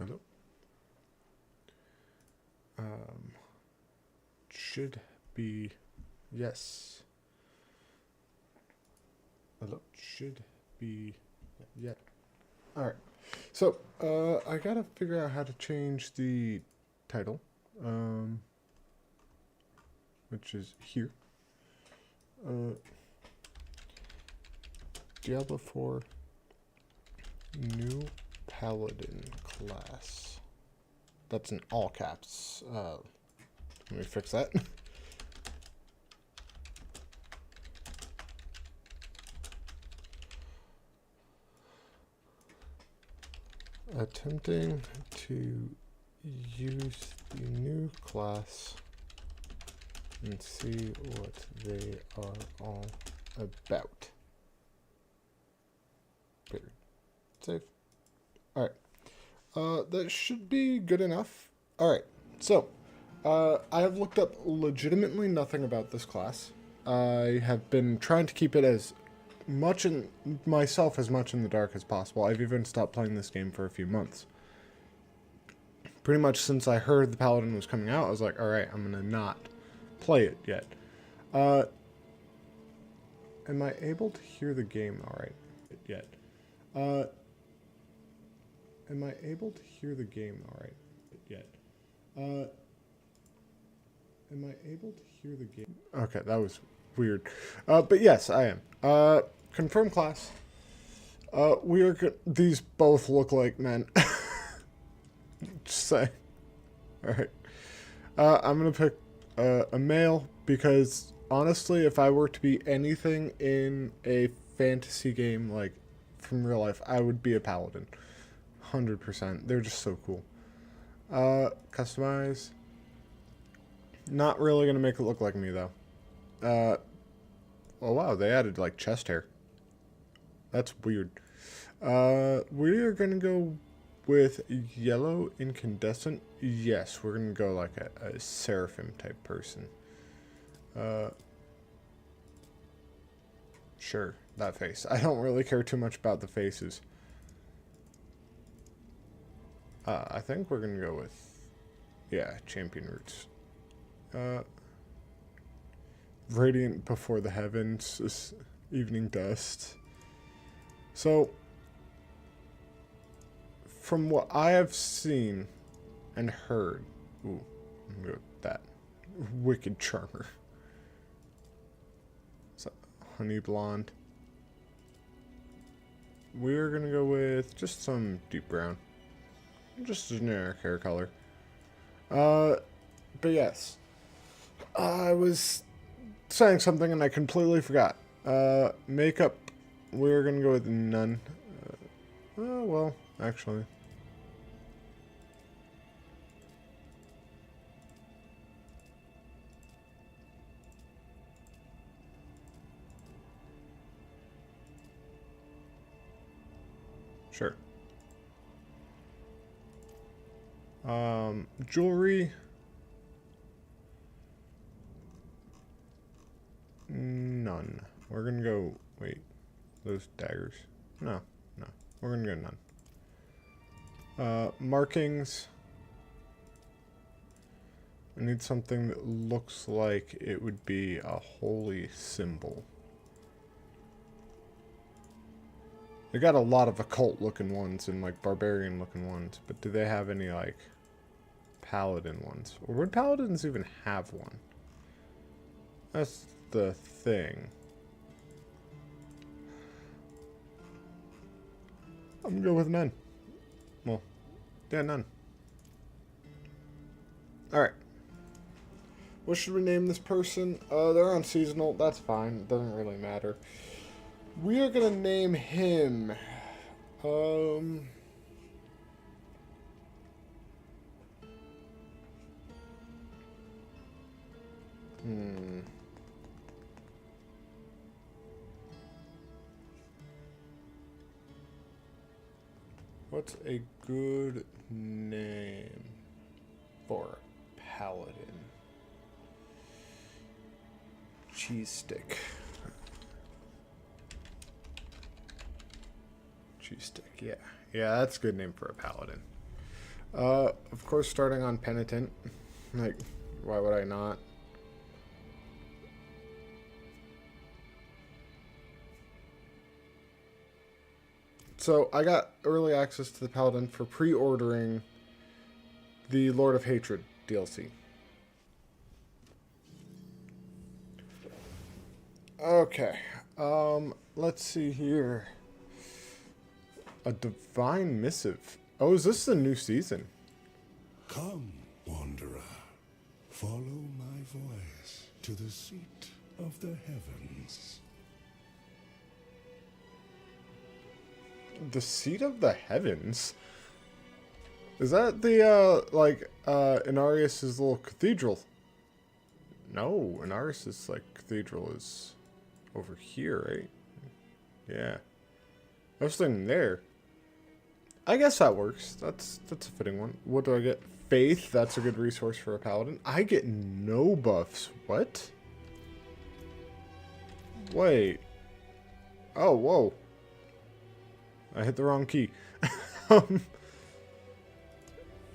Hello. Should be yes. Hello. Should be yeah. All right. So I gotta figure out how to change the title, which is here. Diablo 4 new Paladin class. That's in all caps. Let me fix that. Attempting to use the new class and see what they are all about. Period. Save. Alright. That should be good enough. Alright, so I have looked up legitimately nothing about this class. I have been trying to keep it as much in myself as much in the dark as possible. I've even stopped playing this game for a few months. Pretty much since I heard the Paladin was coming out, I was like, alright, I'm gonna not play it yet. Am I able to hear the game alright yet? Am I able to hear the game alright yet? Am I able to hear the game? Okay, that was weird. But yes, I am. Confirm class. We are these both look like men. Just saying. Alright. I'm gonna pick a male because honestly, if I were to be anything in a fantasy game, like from real life, I would be a paladin. 100%. They're just so cool. Customize. Not really gonna make it look like me though. Oh wow, they added like chest hair. That's weird. We are gonna go with yellow incandescent. Yes, we're gonna go like a seraphim type person. Sure, that face. I don't really care too much about the faces. I think we're gonna go with, yeah, champion roots. Radiant before the heavens, evening dust. So, from what I have seen and heard, ooh, I'm gonna go with that. Wicked charmer. So, honey blonde. We're gonna go with just some deep brown. Just a generic hair color. But yes. I was saying something and I completely forgot. Makeup. We're gonna go with none. Oh, well, actually. Sure. Jewelry. None. We're gonna go, wait, those daggers. No. We're gonna go none. Markings. I need something that looks like it would be a holy symbol. They got a lot of occult looking ones and like barbarian looking ones, but do they have any like paladin ones? Or would paladins even have one? That's the thing. I'm gonna go with none. Well, yeah, none. Alright. What should we name this person? They're on seasonal. That's fine. It doesn't really matter. We are gonna name him. What's a good name for paladin? Cheese stick. Cheese stick, yeah. Yeah, that's a good name for a paladin. Of course, starting on Penitent. Like, why would I not? So, I got early access to the Paladin for pre-ordering the Lord of Hatred DLC. Okay. Let's see here. A divine missive. Oh, is this the new season? Come, wanderer. Follow my voice to the seat of the heavens. The seat of the heavens? Is that the, Inarius' little cathedral? No, Inarius' cathedral is over here, right? Yeah. I was thinking there. I guess that works. That's a fitting one. What do I get? Faith. That's a good resource for a paladin. I get no buffs. What? Wait. Oh, whoa. I hit the wrong key.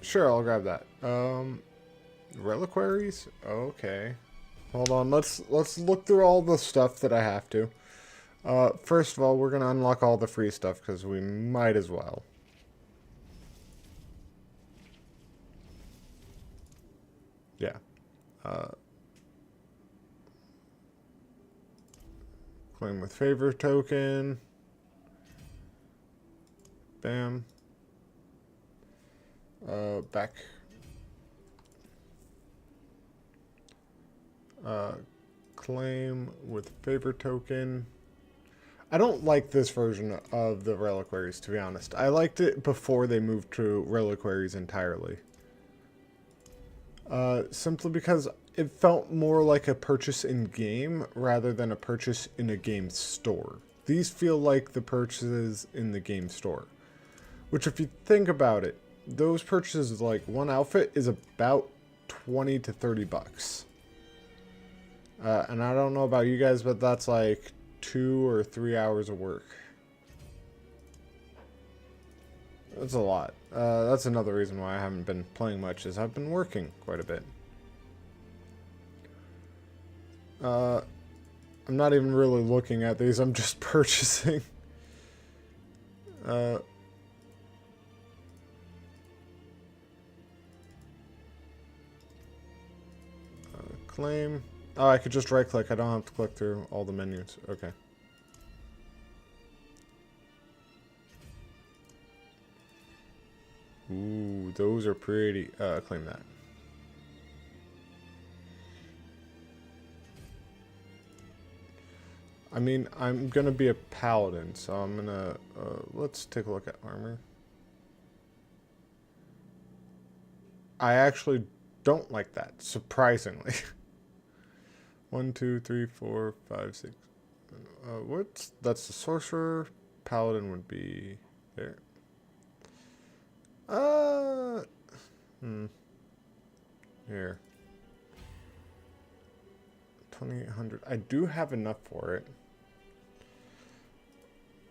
Sure, I'll grab that. Reliquaries? Okay. Hold on. Let's look through all the stuff that I have to. First of all, we're gonna unlock all the free stuff because we might as well. Yeah. Claim with favor token. Bam. Back. Claim with favor token. I don't like this version of the reliquaries, to be honest. I liked it before they moved to reliquaries entirely. Simply because it felt more like a purchase in-game rather than a purchase in a game store. These feel like the purchases in the game store. Which, if you think about it, those purchases, like one outfit, is about 20 to 30 bucks. And I don't know about you guys, but that's like 2 or 3 hours of work. That's a lot. That's another reason why I haven't been playing much, is I've been working quite a bit. I'm not even really looking at these, I'm just purchasing. Claim. Oh, I could just right click, I don't have to click through all the menus. Okay. Ooh, those are pretty. Claim that. I mean, I'm gonna be a paladin, so I'm gonna, let's take a look at armor. I actually don't like that, surprisingly. 1, 2, 3, 4, 5, 6. That's the sorcerer. Paladin would be there. Here. 2,800. I do have enough for it.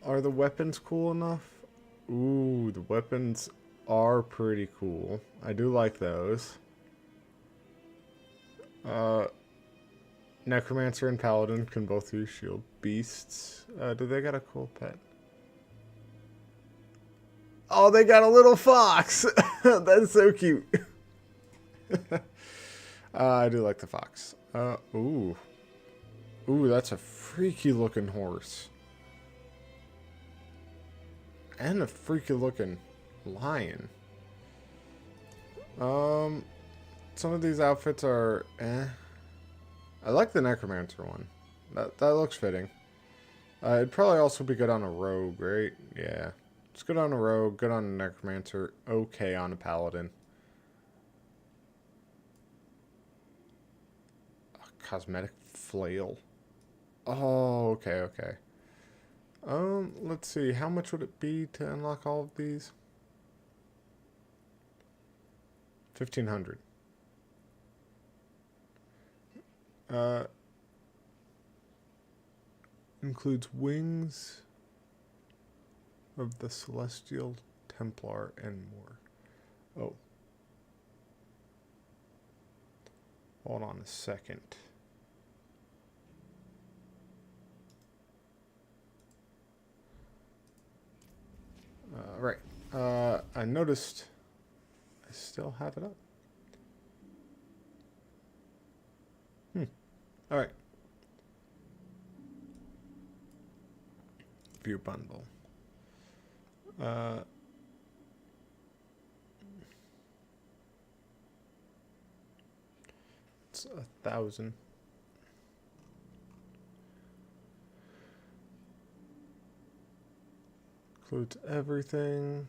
Are the weapons cool enough? Ooh, the weapons are pretty cool. I do like those. Necromancer and Paladin can both use shield. Beasts. Do they got a cool pet? Oh, they got a little fox! That's so cute. I do like the fox. Ooh. Ooh, that's a freaky looking horse. And a freaky looking lion. Some of these outfits are I like the Necromancer one. That looks fitting. It'd probably also be good on a rogue, right? Yeah. It's good on a rogue, good on a Necromancer, okay on a Paladin. A cosmetic flail. Oh, okay. Let's see. How much would it be to unlock all of these? 1,500. Includes wings of the Celestial Templar and more. Oh, Hold on a second. Right. I noticed I still have it up. All right. View bundle. It's 1,000. Includes everything.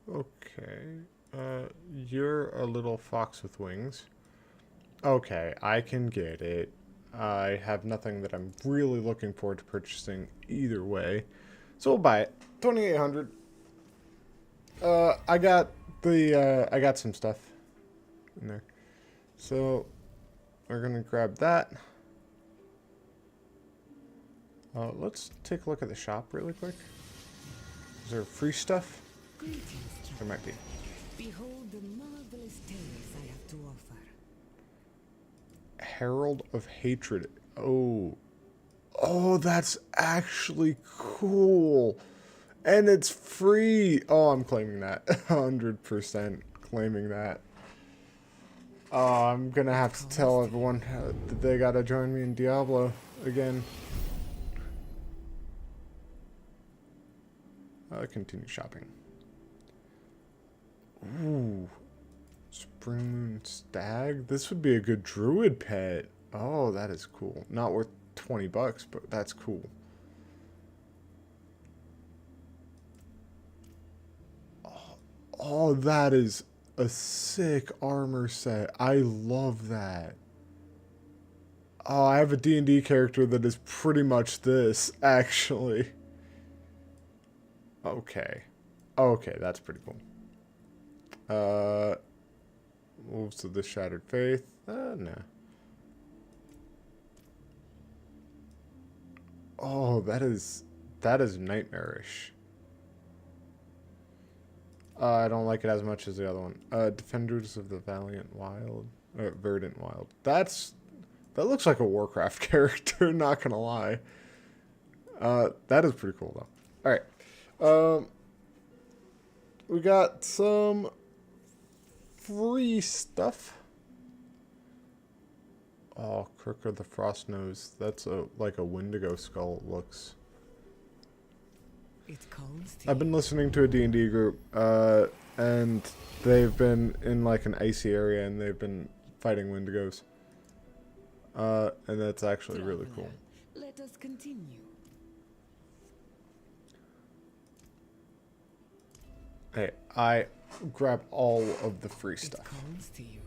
Okay. You're a little fox with wings. Okay, I can get it. I have nothing that I'm really looking forward to purchasing either way. So we'll buy it. 2,800. I got I got some stuff in there. So we're gonna grab that. Let's take a look at the shop really quick. Is there free stuff? There might be. Behold the marvelous tales I have to offer. Herald of Hatred. Oh. Oh, that's actually cool. And it's free. Oh, I'm claiming that. 100% claiming that. Oh, I'm gonna have to tell everyone that they gotta join me in Diablo again. Continue shopping. Ooh. Spring Moon Stag? This would be a good druid pet. Oh, that is cool. Not worth 20 bucks, but that's cool. Oh, that is a sick armor set. I love that. Oh, I have a D&D character that is pretty much this, actually. Okay. Okay, that's pretty cool. Wolves of the Shattered Faith. Nah. Oh, that is nightmarish. I don't like it as much as the other one. Defenders of the Valiant Wild. Verdant Wild. That looks like a Warcraft character, not gonna lie. That is pretty cool, though. Alright. We got some free stuff. Oh, Crook of the Frost Nose. That's like a Wendigo skull, it looks. It calls to I've been listening to a D&D group, and they've been in like an icy area, and they've been fighting Wendigos. And that's actually really cool. Let us continue. Hey, I grab all of the free It stuff. calls to you.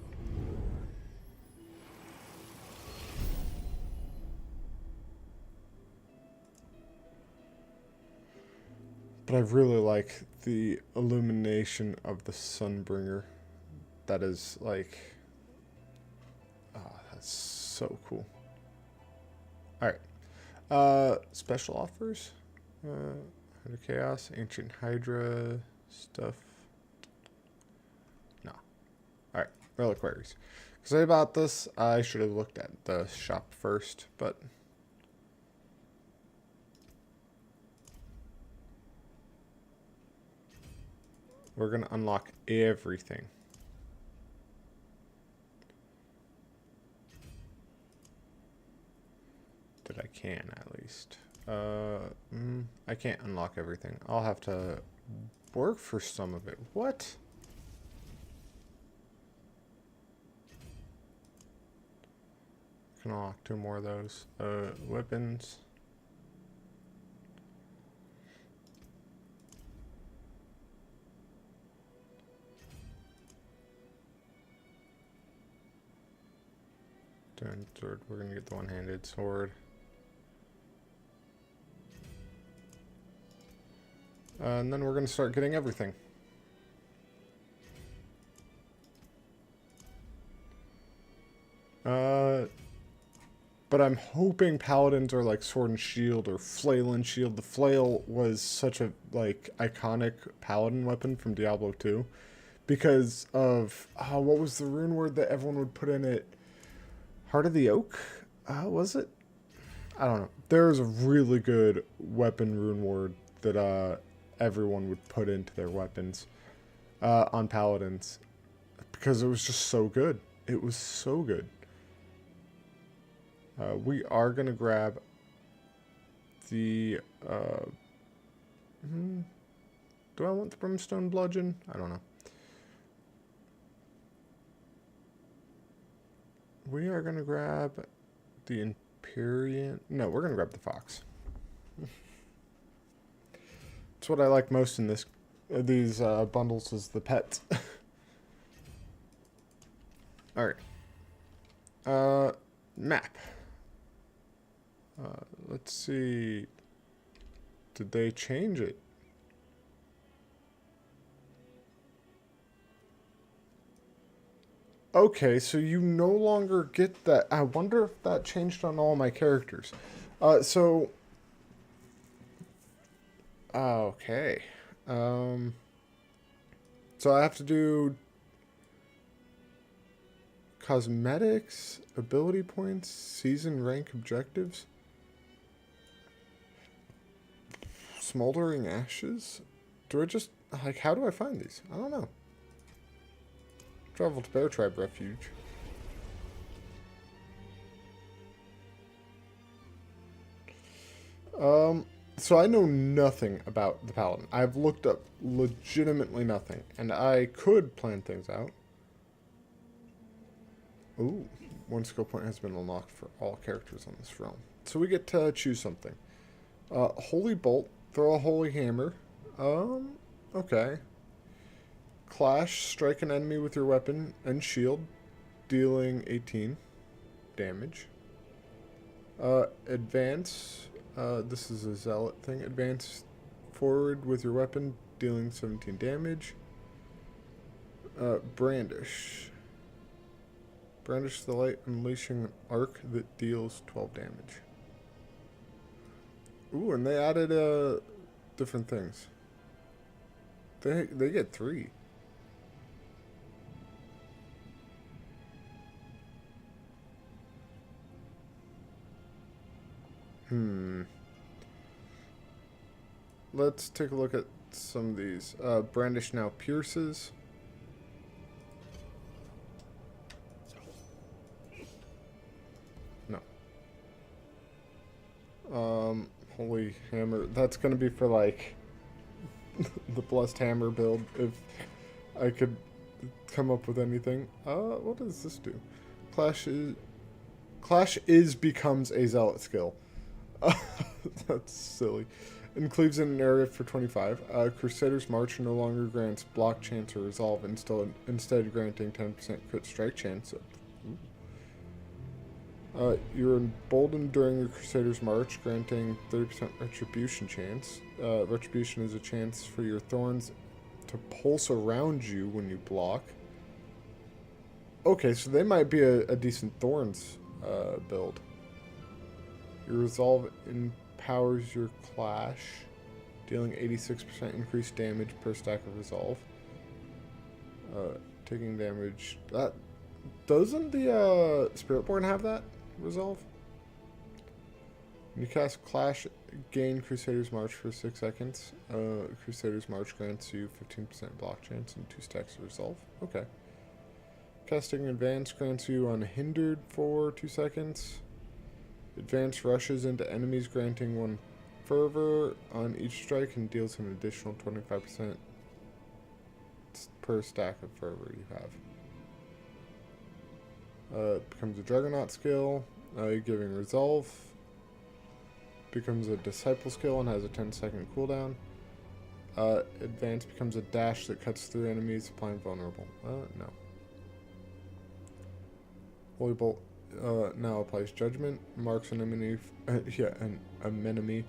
But I really like the illumination of the Sunbringer. That is like... Oh, that's so cool. Alright. Special offers? Under Chaos, Ancient Hydra stuff. No. Alright, Reliquaries. Because I bought this, I should have looked at the shop first, but... We're going to unlock everything. That I can, at least. I can't unlock everything. I'll have to work for some of it. What? Can unlock 2 more of those. Weapons. Turn sword. We're gonna get the one-handed sword. And then we're gonna start getting everything. But I'm hoping paladins are like sword and shield or flail and shield. The flail was such a like iconic paladin weapon from Diablo 2 because of what was the rune word that everyone would put in it? Heart of the Oak? Was it? I don't know. There was a really good weapon rune word that everyone would put into their weapons on paladins because it was just so good. It was so good. We are going to grab the... do I want the Brimstone Bludgeon? I don't know. We are going to grab the Empyrean... No, we're going to grab the Fox. It's what I like most in these bundles is the pets. Alright. Map. Let's see. Did they change it? Okay, so you no longer get that. I wonder if that changed on all my characters. Okay. So I have to do cosmetics, ability points, season rank objectives, smoldering ashes. Do I just like how do I find these? I don't know. Travel to Bear Tribe Refuge. So I know nothing about the Paladin. I've looked up legitimately nothing, and I could plan things out. Ooh, one skill point has been unlocked for all characters on this realm. So we get to choose something. Holy Bolt, throw a Holy Hammer. Okay. Clash, strike an enemy with your weapon and shield, dealing 18 damage. Advance, this is a zealot thing. Advance forward with your weapon, dealing 17 damage. Brandish. Brandish the light, unleashing an arc that deals 12 damage. Ooh, and they added different things. They get 3. Let's take a look at some of these. Brandish now pierces. No. Holy Hammer. That's gonna be for like the Blessed Hammer build if I could come up with anything. What does this do? Clash becomes a zealot skill. That's silly. Includes in an area for 25. Crusader's March no longer grants block chance or resolve, instead granting 10% crit strike chance. You're emboldened during your Crusader's March, granting 30% retribution chance. Retribution is a chance for your thorns to pulse around you when you block. Okay, so they might be a decent thorns build. Your resolve empowers your clash, dealing 86% increased damage per stack of resolve. Taking damage. That doesn't the Spiritborn have that resolve? When you cast Clash, gain Crusader's March for 6 seconds. Crusader's March grants you 15% block chance and 2 stacks of resolve. Okay. Casting Advance grants you unhindered for 2 seconds. Advance rushes into enemies, granting 1 fervor on each strike and deals an additional 25% per stack of fervor you have. Becomes a Juggernaut skill, giving resolve. Becomes a Disciple skill and has a 10-second cooldown. Advance becomes a dash that cuts through enemies, applying vulnerable. No. Holy Bolt now applies Judgment. Marks an enemy, an enemy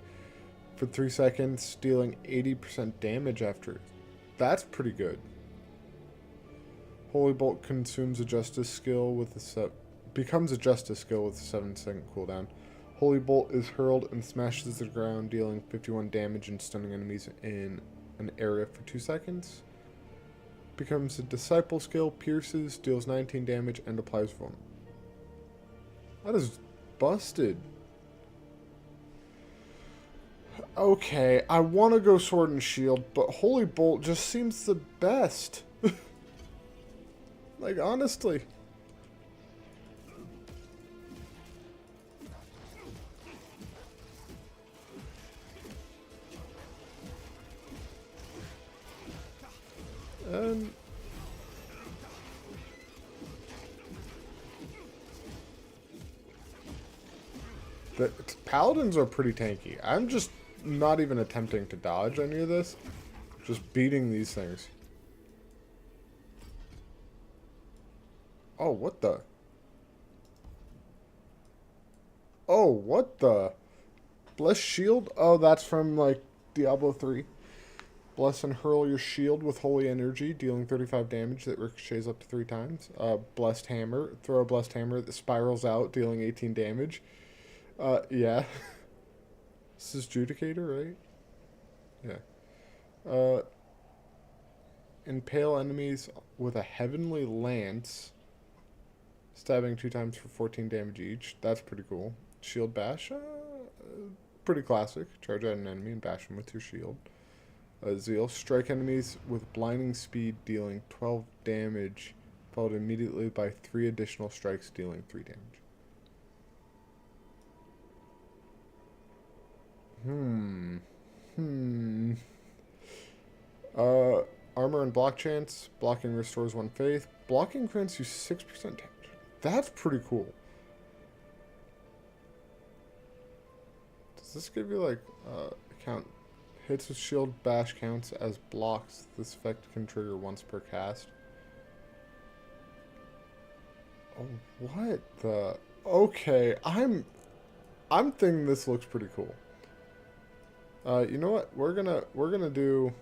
for 3 seconds, dealing 80% damage after. That's pretty good. Holy Bolt consumes a Justice skill with becomes a Justice skill with a 7-second cooldown. Holy Bolt is hurled and smashes the ground, dealing 51 damage and stunning enemies in an area for 2 seconds. Becomes a Disciple skill, pierces, deals 19 damage, and applies vulnerable. That is busted. Okay, I want to go Sword and Shield, but Holy Bolt just seems the best. Like, honestly. The Paladins are pretty tanky. I'm just not even attempting to dodge any of this. Just beating these things. Oh, what the? Oh, what the? Bless shield? Oh, that's from, like, Diablo 3. Bless and hurl your shield with holy energy, dealing 35 damage that ricochets up to 3 times. Blessed hammer. Throw a blessed hammer that spirals out, dealing 18 damage. Yeah. This is Judicator, right? Yeah. Impale enemies with a heavenly lance. Stabbing 2 times for 14 damage each. That's pretty cool. Shield bash. Pretty classic. Charge at an enemy and bash them with your shield. Zeal. Strike enemies with blinding speed, dealing 12 damage, followed immediately by 3 additional strikes, dealing 3 damage. Armor and block chance. Blocking restores 1 faith. Blocking grants you 6% damage. That's pretty cool. Does this give you, like, count? Hits with shield bash counts as blocks. This effect can trigger once per cast. Oh, what the? Okay, I'm thinking this looks pretty cool. You know what? We're gonna do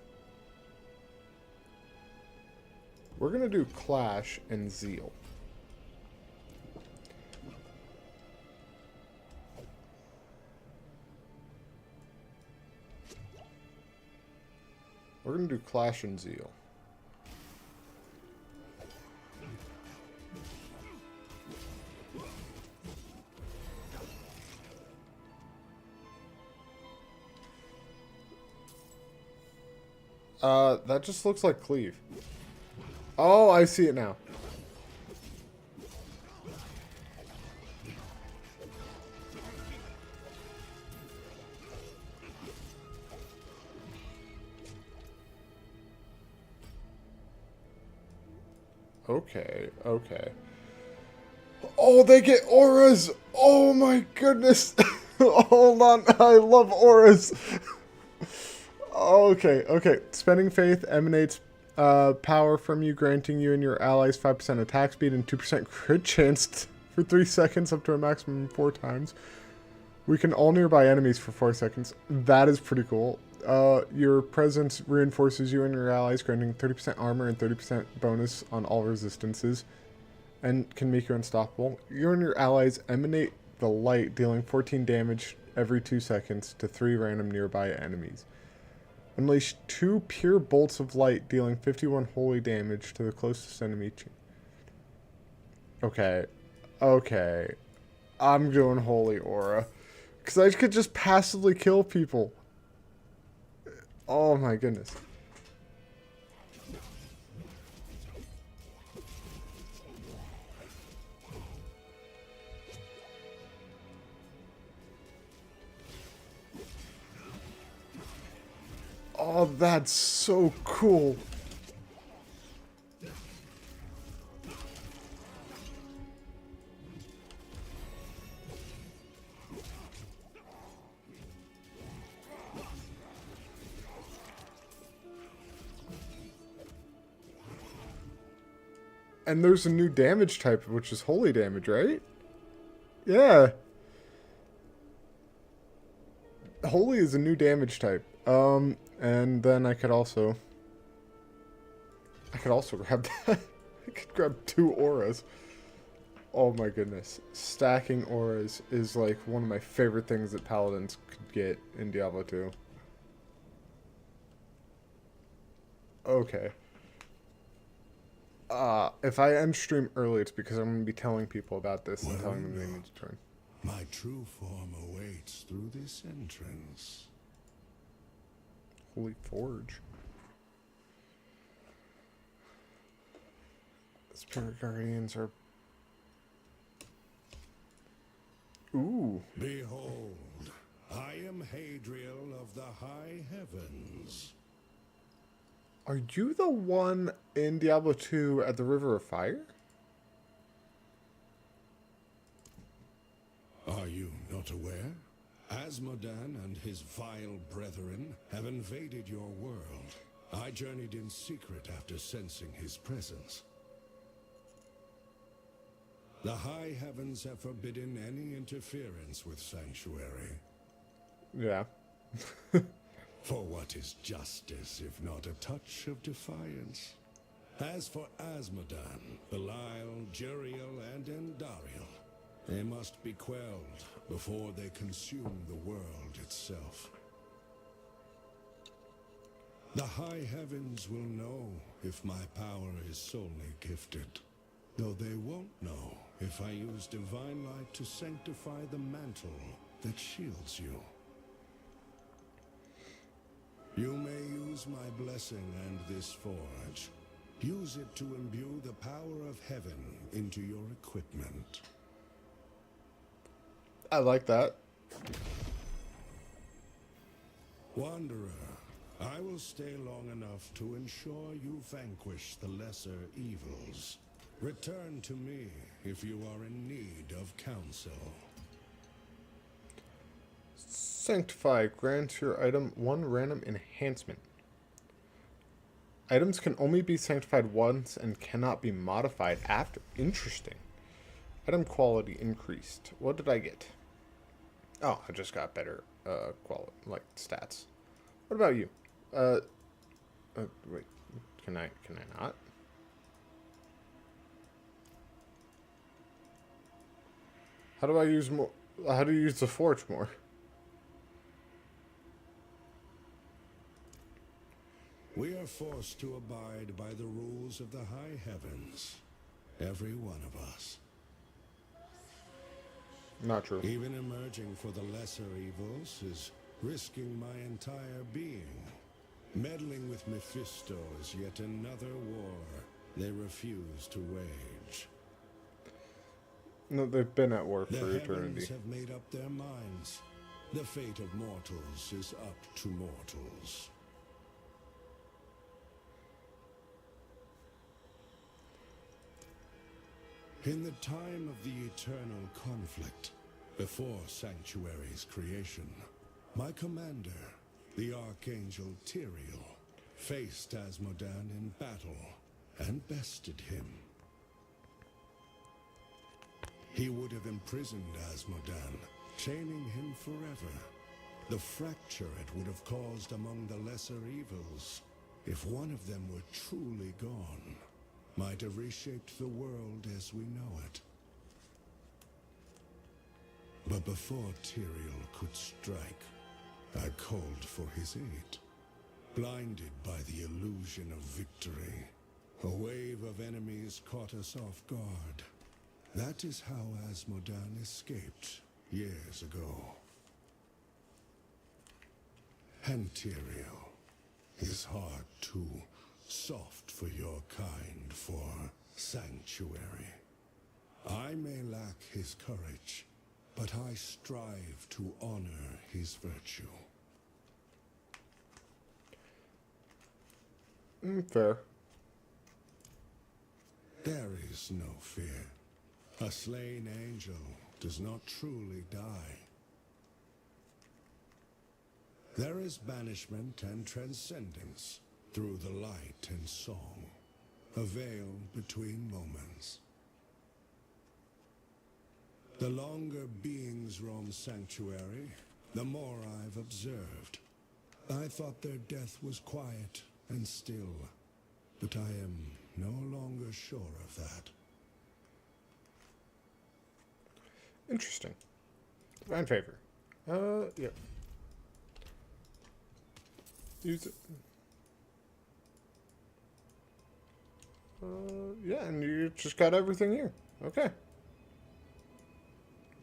Clash and Zeal. We're gonna do Clash and Zeal. That just looks like Cleave. Oh, I see it now. Okay, okay. Oh, they get auras! Oh my goodness! Hold on, I love auras! Okay, okay. Spending Faith emanates power from you, granting you and your allies 5% attack speed and 2% crit chance for 3 seconds, up to a maximum of 4 times. We can all nearby enemies for 4 seconds. That is pretty cool. Your presence reinforces you and your allies, granting 30% armor and 30% bonus on all resistances, and can make you unstoppable. You and your allies emanate the light, dealing 14 damage every 2 seconds to 3 random nearby enemies. Unleash 2 pure bolts of light, dealing 51 holy damage to the closest enemy. Okay. Okay. I'm doing Holy Aura. Because I could just passively kill people. Oh my goodness. Oh, that's so cool. And there's a new damage type, which is holy damage, right? Yeah. Holy is a new damage type. And then I could also grab that. I could grab 2 auras. Oh my goodness. Stacking auras is like one of my favorite things that paladins could get in Diablo 2. Okay. If I end stream early, it's because I'm going to be telling people about this and telling them they need to join. My true form awaits through this entrance. Holy Forge. Spirit Guardians are... Ooh. Behold, I am Hadriel of the high heavens. Are you the one in Diablo 2 at the River of Fire? Are you not aware? Asmodan and his vile brethren have invaded your world. I journeyed in secret after sensing his presence. The high heavens have forbidden any interference with Sanctuary. Yeah. For what is justice if not a touch of defiance? As for Asmodan, Belial, Jeriel, and Endariel, they must be quelled before they consume the world itself. The high heavens will know if my power is solely gifted, though they won't know if I use divine light to sanctify the mantle that shields you. You may use my blessing and this forge. Use it to imbue the power of heaven into your equipment. I like that. Wanderer, I will stay long enough to ensure you vanquish the lesser evils. Return to me if you are in need of counsel. Sanctify grants your item 1 random enhancement. Items can only be sanctified once and cannot be modified after. Interesting. Item quality increased. What did I get? Oh, I just got better quality, like stats. What about you? Wait, can I not? How do I use more? How do you use the forge more? We are forced to abide by the rules of the high heavens. Every one of us. Not true. Even emerging for the lesser evils is risking my entire being. Meddling with Mephisto is yet another war they refuse to wage. No, they've been at war for The eternity. heavens have made up their minds. The fate of mortals is up to mortals. In the time of the eternal conflict, before Sanctuary's creation, my commander, the Archangel Tyrael, faced Asmodan in battle and bested him. He would have imprisoned Asmodan, chaining him forever. The fracture it would have caused among the lesser evils, if one of them were truly gone, might have reshaped the world as we know it. But before Tyrael could strike, I called for his aid. Blinded by the illusion of victory, a wave of enemies caught us off guard. That is how Asmodan escaped years ago. And Tyrael, his heart too soft for your kind, for Sanctuary. I may lack his courage, but I strive to honor his virtue. Fair. There is no fear. A slain angel does not truly die. There is banishment and transcendence through the light and song, a veil between moments. The longer beings roam Sanctuary, the more I've observed. I thought their death was quiet and still, but I am no longer sure of that. Interesting. Divine favor. Yeah. Use it. Yeah, and you just got everything here. Okay.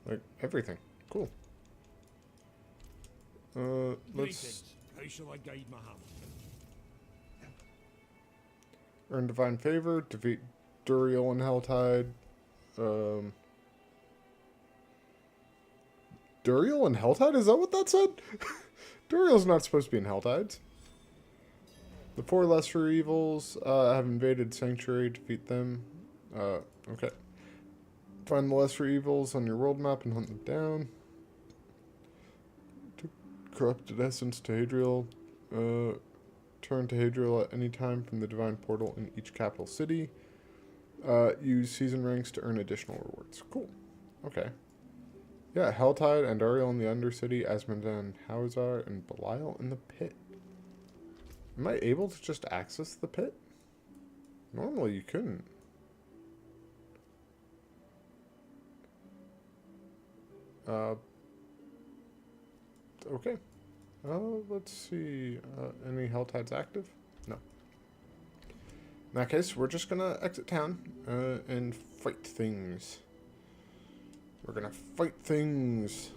Like, everything. Cool. Let's... Greetings. How shall I guide my hand? Earn Divine Favor, defeat Duriel and Helltide. Duriel and Helltide? Is that what that said? Duriel's not supposed to be in Helltides. The 4 lesser evils have invaded Sanctuary. Defeat them. Okay. Find the lesser evils on your world map and hunt them down. To corrupted essence to Hadriel. Turn to Hadriel at any time from the Divine Portal in each capital city. Use season ranks to earn additional rewards. Cool. Okay. Yeah, Helltide, Andariel in the Undercity, Asmodan, Hawazar, and Belial in the Pit. Am I able to just access the pit? Normally you couldn't. Okay. Let's see. Any Helltides active? No. In that case, we're just gonna exit town and fight things. We're gonna fight things.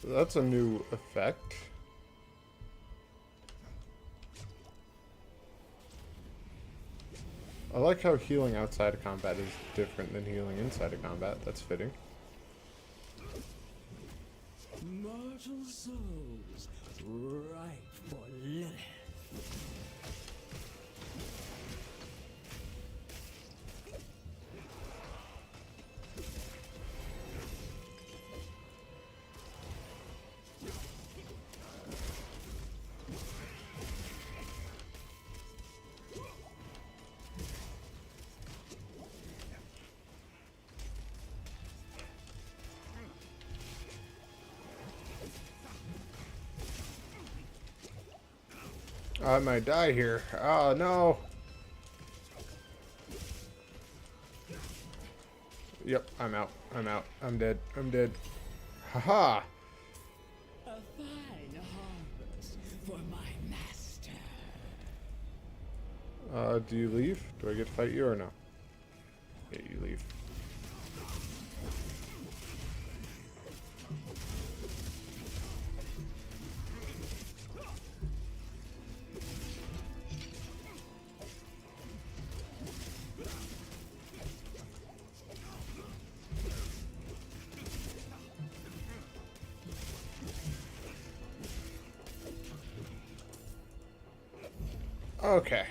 That's a new effect. I like how healing outside of combat is different than healing inside of combat. That's fitting. Mortal souls, ripe for Lilith. I might die here. Oh, no. Yep, I'm out. I'm out. I'm dead. I'm dead. Haha. A fine harvest for my master. Do you leave? Do I get to fight you or no? Yeah, you leave. Okay.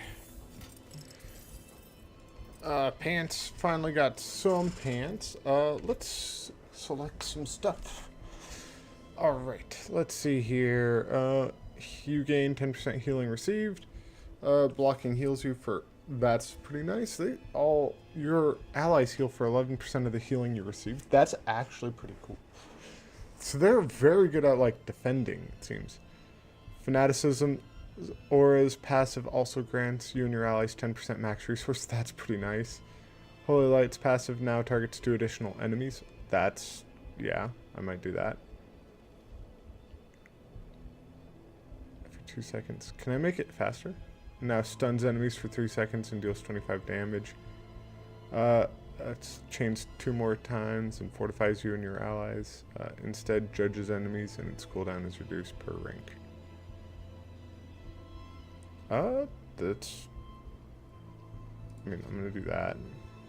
Pants. Finally got some pants. Let's select some stuff. Alright, let's see here. You gain 10% healing received. Blocking heals you for... That's pretty nice. All your allies heal for 11% of the healing you receive. That's actually pretty cool. So they're very good at, like, defending, it seems. Fanaticism... Aura's passive also grants you and your allies 10% max resource. That's pretty nice. Holy Light's passive now targets 2 additional enemies. That's... yeah, I might do that. For 2 seconds. Can I make it faster? Now stuns enemies for 3 seconds and deals 25 damage. That's changed 2 more times and fortifies you and your allies. Instead, judges enemies and its cooldown is reduced per rank. That's... I mean, I'm going to do that.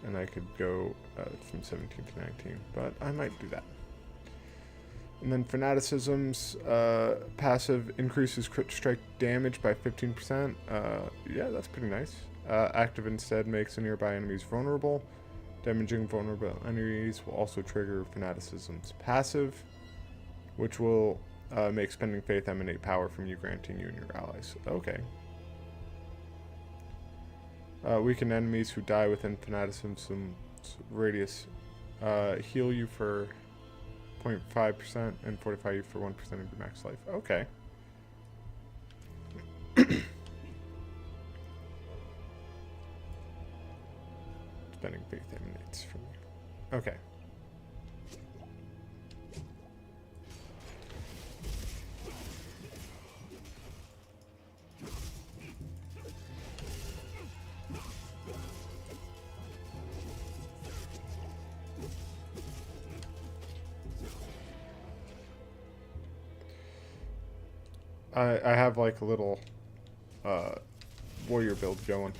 And I could go from 17 to 19. But I might do that. And then Fanaticism's passive increases crit strike damage by 15%. Yeah, that's pretty nice. Active instead makes the nearby enemies vulnerable. Damaging vulnerable enemies will also trigger Fanaticism's passive, which will make Spending Faith emanate power from you, granting you and your allies. Okay. Weaken enemies who die within Fanaticism's radius. Heal you for 0.5% and fortify you for 1% of your max life. Okay. Spending Faith emanates from you. Okay. I have like a little warrior build going.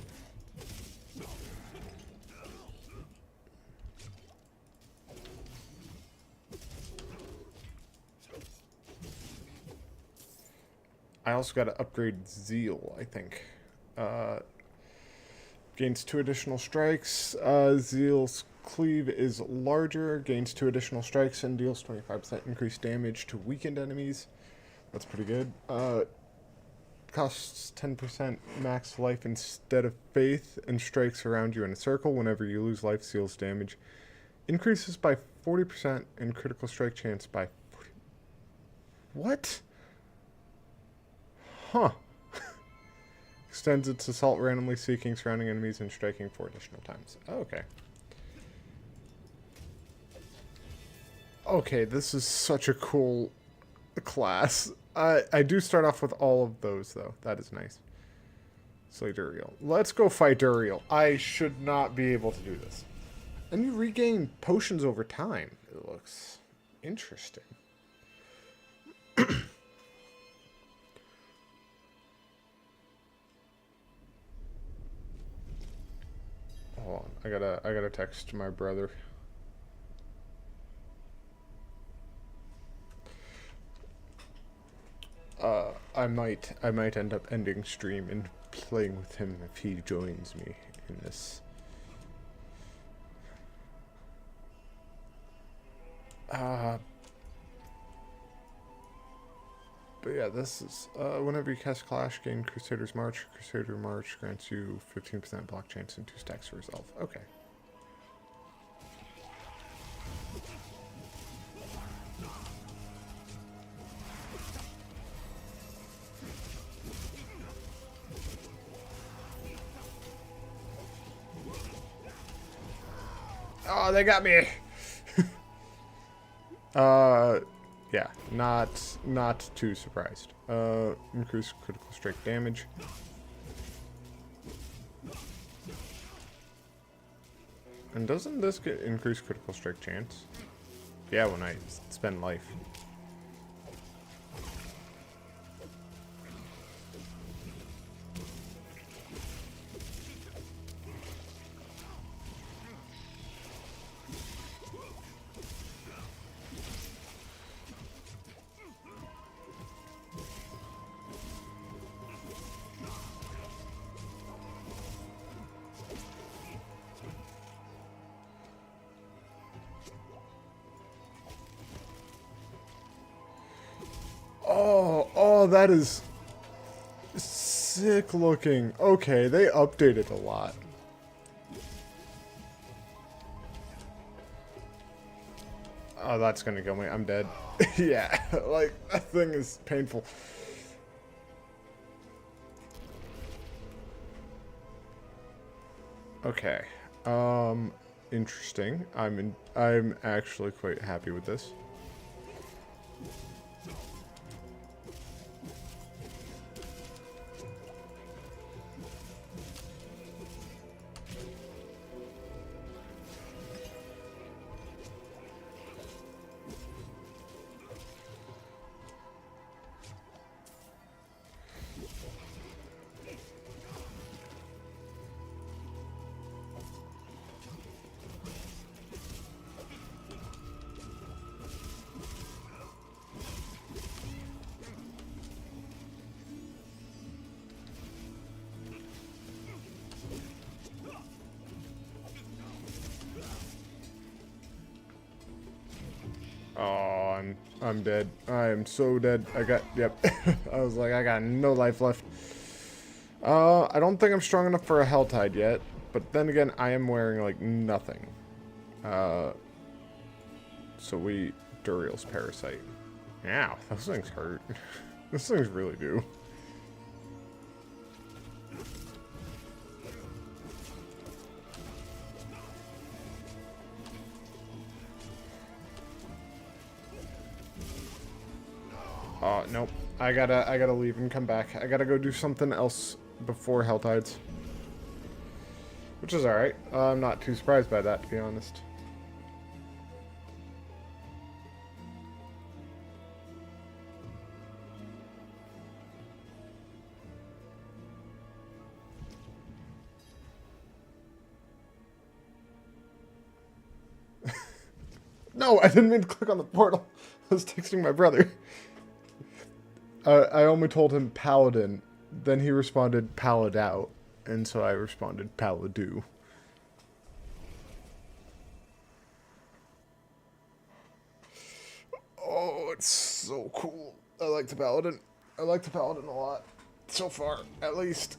I also got to upgrade Zeal, I think. Gains 2 additional strikes. Zeal's cleave is larger, gains 2 additional strikes, and deals 25% increased damage to weakened enemies. That's pretty good. Costs 10% max life instead of faith, and strikes around you in a circle. Whenever you lose life, Zeal's damage increases by 40% and critical strike chance by 40. What? Huh. Extends its assault randomly, seeking surrounding enemies and striking 4 additional times. Oh, okay. Okay, this is such a cool class. I do start off with all of those, though. That is nice. Slay Duriel. Let's go fight Duriel. I should not be able to do this. And you regain potions over time. It looks interesting. Hold on. I gotta text my brother. I might end up ending stream and playing with him if he joins me in this. But yeah, this is whenever you cast Clash, gain Crusader's March. Crusader March grants you 15% block chance and 2 stacks to resolve. Okay. Oh, they got me. Yeah, not too surprised. Increase critical strike damage. And doesn't this get increased critical strike chance? Yeah, when I spend life. Oh, that is sick looking. Okay, they updated a lot. Oh, that's gonna kill me. I'm dead. Yeah, like, that thing is painful. Okay. Interesting. I'm actually quite happy with this. I'm dead. I am so dead. Yep. I was like, I got no life left. I don't think I'm strong enough for a Helltide yet, but then again, I am wearing, like, nothing. So Duriel's Parasite. Ow, those things hurt. Those things really do. Oh, nope. I gotta leave and come back. I gotta go do something else before Helltides. Which is alright. I'm not too surprised by that, to be honest. No, I didn't mean to click on the portal. I was texting my brother. I only told him Paladin. Then he responded Paladout. And so I responded Paladu. Oh, it's so cool. I like the Paladin. I like the Paladin a lot. So far, at least.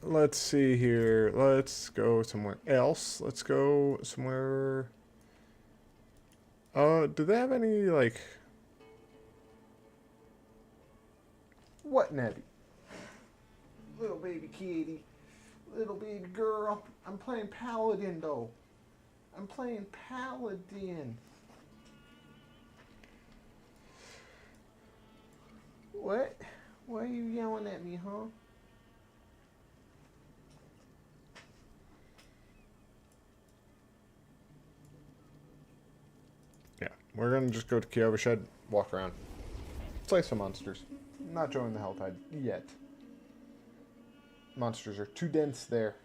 Let's see here. Let's go somewhere else. Let's go somewhere... do they have any, like... What, Nebby? Little baby kitty. Little baby girl. I'm playing Paladin, though. I'm playing Paladin. What? Why are you yelling at me, huh? Yeah, we're gonna just go to Kiowa Shed, walk around, slay some monsters. Not joining the Helltide yet. Monsters are too dense there.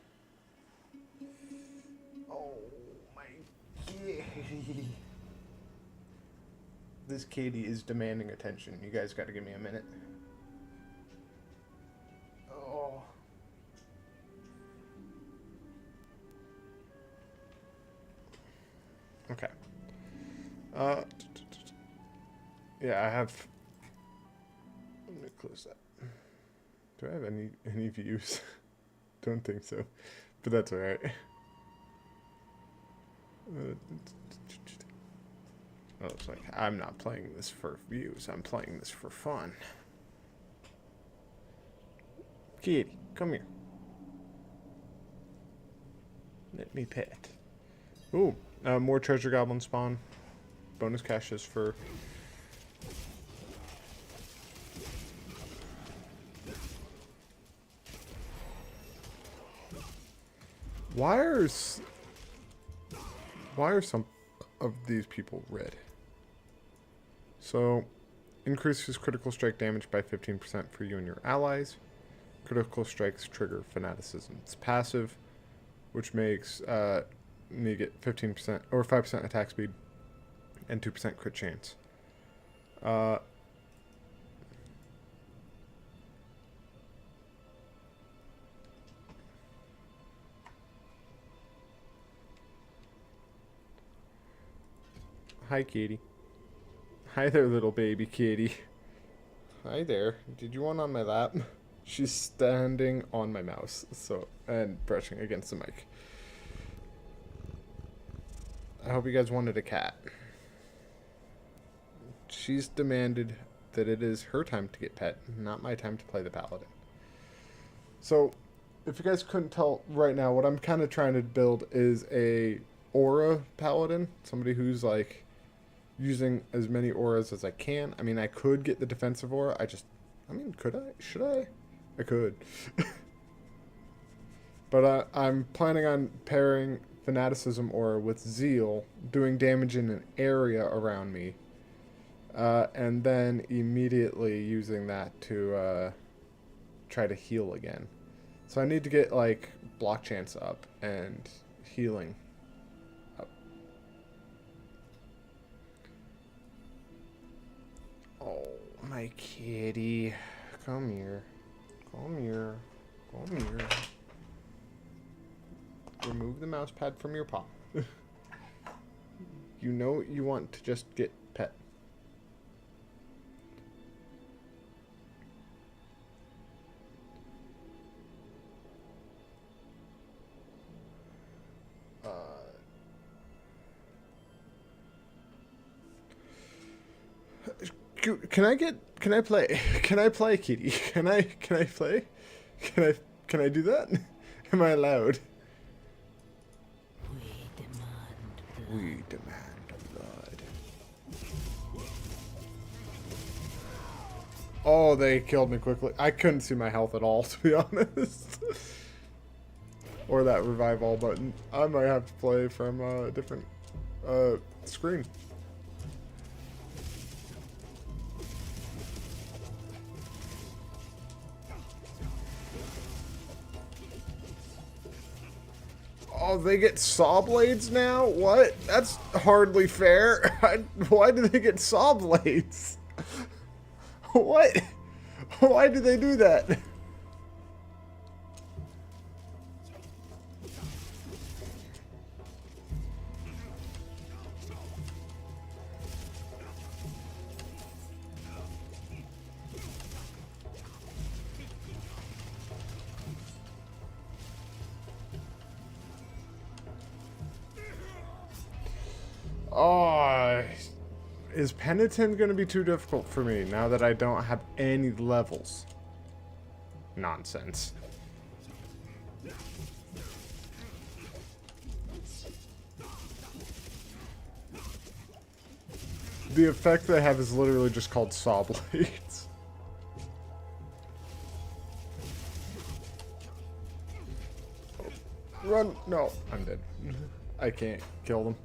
Oh my kitty. This kitty is demanding attention. You guys gotta give me a minute. Oh. Okay. Yeah, I have... Let me close that. Do I have any views? Don't think so. But that's alright. Oh, it's like, I'm not playing this for views. I'm playing this for fun. Kitty, come here. Let me pet. Ooh, more treasure goblin spawn. Bonus caches for... Why are some of these people red? So, increases critical strike damage by 15% for you and your allies. Critical strikes trigger fanaticism. It's passive, which makes me get 15% or 5% attack speed and 2% crit chance. Hi, kitty. Hi there, little baby kitty. Hi there. Did you want on my lap? She's standing on my mouse, and brushing against the mic. I hope you guys wanted a cat. She's demanded that it is her time to get pet, not my time to play the Paladin. So, if you guys couldn't tell right now, what I'm kind of trying to build is a aura Paladin. Somebody who's like using as many auras as I can. I mean, I could get the defensive aura. Could I? Should I? I could. But I'm planning on pairing Fanaticism Aura with Zeal, doing damage in an area around me, and then immediately using that to try to heal again. So I need to get, like, block chance up and healing up. Oh, my kitty. Come here. Come here. Come here. Remove the mouse pad from your paw. You know you want to just get pet. Can I play? Can I play, Kitty? Can I play? Can I do that? Am I allowed? We demand blood. Oh, they killed me quickly. I couldn't see my health at all, to be honest. Or that revive all button. I might have to play from a different screen. Oh, they get saw blades now? What? That's hardly fair. Why do they get saw blades? What? Why do they do that? Oh, is Penitent going to be too difficult for me now that I don't have any levels? Nonsense. The effect they have is literally just called saw blades. Run! No, I'm dead. I can't kill them.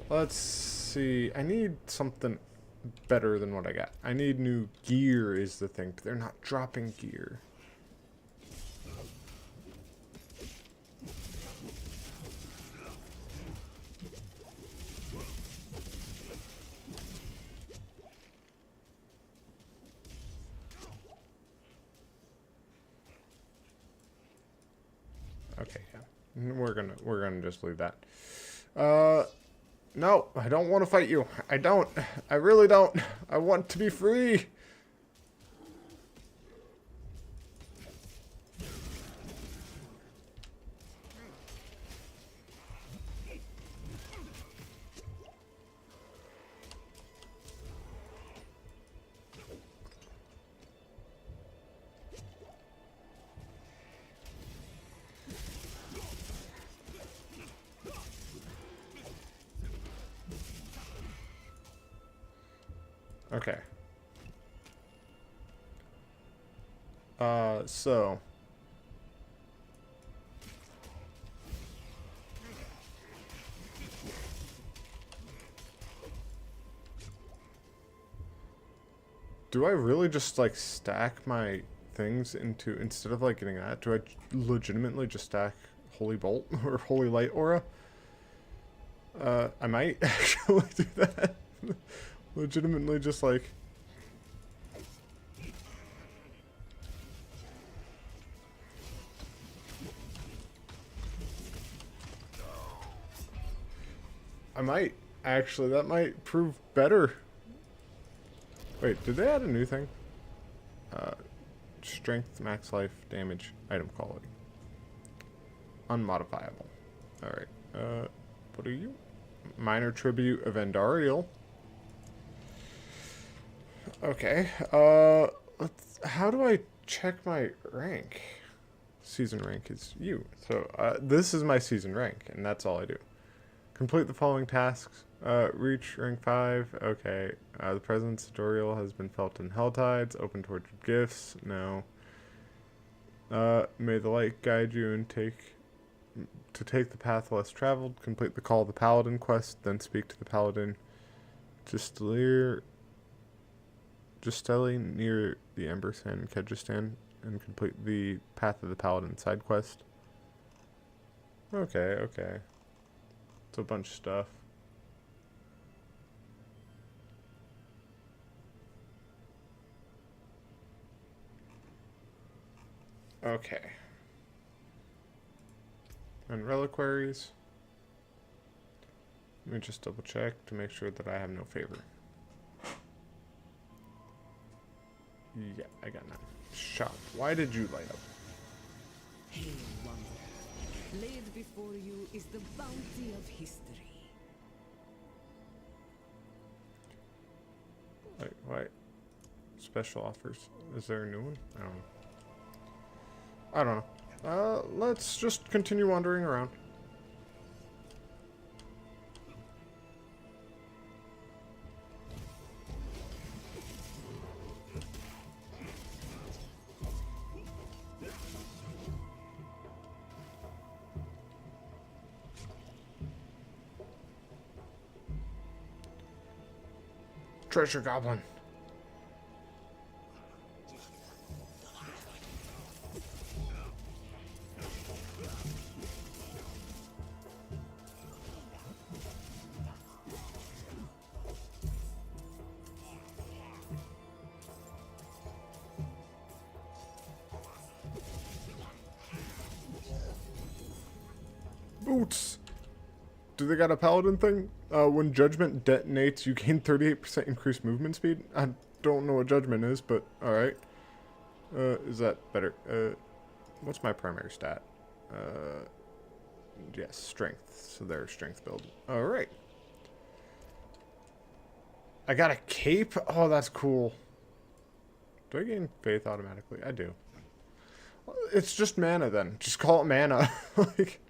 Let's see. I need something better than what I got. I need new gear is the thing. They're not dropping gear. Okay, yeah. We're gonna just leave that. No, I don't want to fight you. I don't. I really don't. I want to be free. Okay. So. Do I really just, like, stack my things into, instead of, like, getting that, do I legitimately just stack Holy Bolt or Holy Light Aura? I might actually do that. Legitimately just, like... I might. Actually, that might prove better. Wait, did they add a new thing? Strength, max life, damage, item quality. Unmodifiable. Alright. What are you? Minor tribute of Endariel. Okay. How do I check my rank? Season rank is you. So, this is my season rank, and that's all I do. Complete the following tasks. Reach rank 5. Okay. The presence tutorial has been felt in Helltides. Open tortured gifts. No. May the light guide you and to take the path less traveled. Complete the Call of the Paladin quest. Then speak to the Paladin. Justely near the Ember Sand in Kyrgyzstan. And complete the Path of the Paladin side quest. Okay, okay. It's a bunch of stuff. Okay. And reliquaries. Let me just double check to make sure that I have no favor. Yeah, I got none. Shop. Why did you light up? Hail, wanderer. Laid before you is the bounty of history. Like, why? Special offers. Is there a new one? I don't know. Let's just continue wandering around. Treasure Goblin. Boots. Do they got a paladin thing? When judgment detonates, you gain 38% increased movement speed? I don't know what judgment is, but alright. Is that better? What's my primary stat? Yes, strength. So there's strength build. Alright. I got a cape? Oh, that's cool. Do I gain faith automatically? I do. It's just mana then. Just call it mana. Like...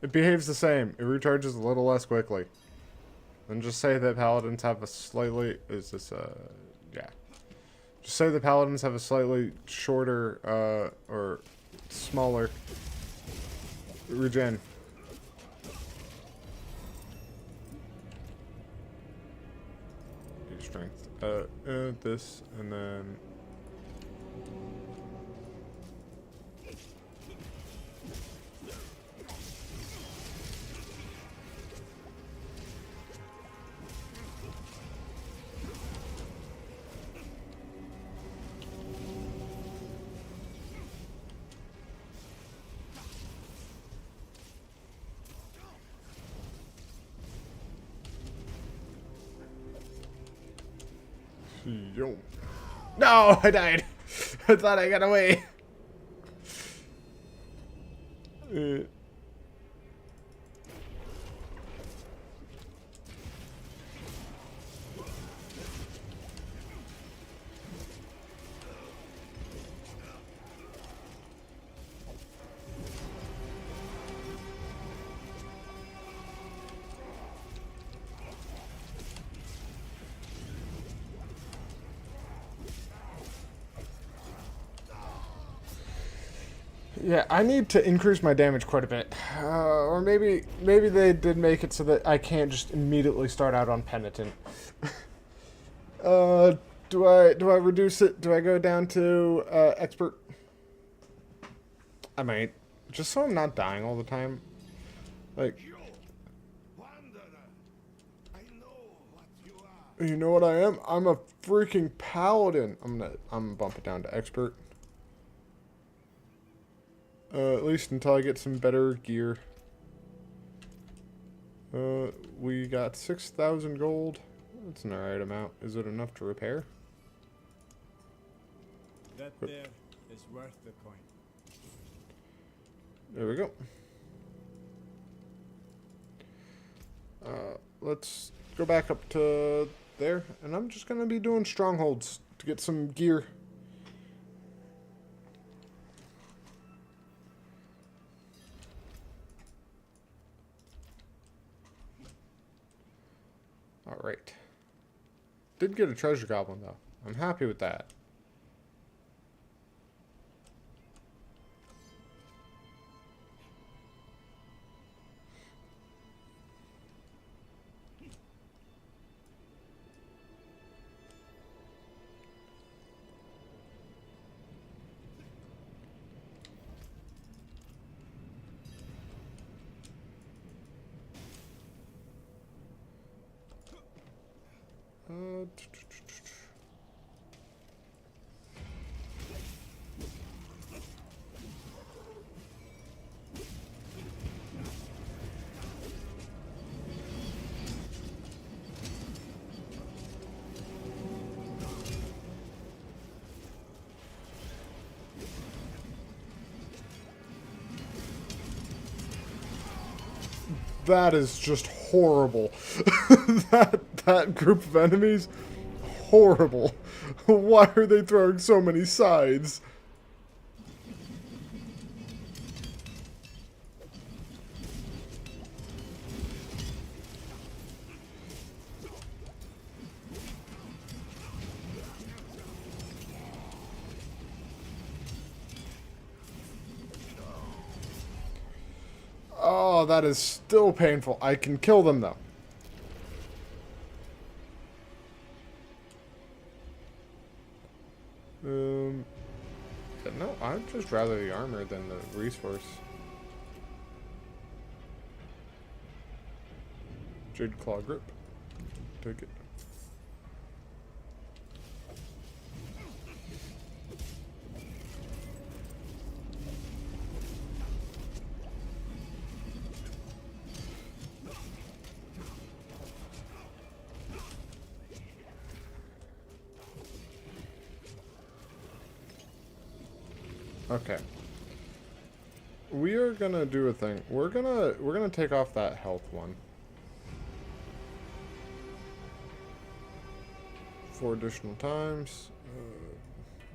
It behaves the same. It recharges a little less quickly. And just say that paladins have a slightly... Is this, yeah. Just say the paladins have a slightly shorter, or smaller regen. Strength. This, and then... Yo. No, I died. I thought I got away. Yeah, I need to increase my damage quite a bit. Or maybe they did make it so that I can't just immediately start out on Penitent. Do I reduce it? Do I go down to Expert? I might. Just so I'm not dying all the time. Like... You know what I am? I'm a freaking Paladin. I'm gonna bump it down to Expert. At least until I get some better gear. We got 6,000 gold. That's an alright amount. Is it enough to repair? That there is worth the coin. There we go. Let's go back up to there. And I'm just going to be doing strongholds to get some gear. Alright. Did get a treasure goblin though. I'm happy with that. That is just horrible. that group of enemies, horrible. Why are they throwing so many sides? Oh, that is still painful. I can kill them, though. No, I'd just rather the armor than the resource. Jade Claw Grip. Take it. Okay. We are gonna do a thing. We're gonna take off that health one. 4 additional times.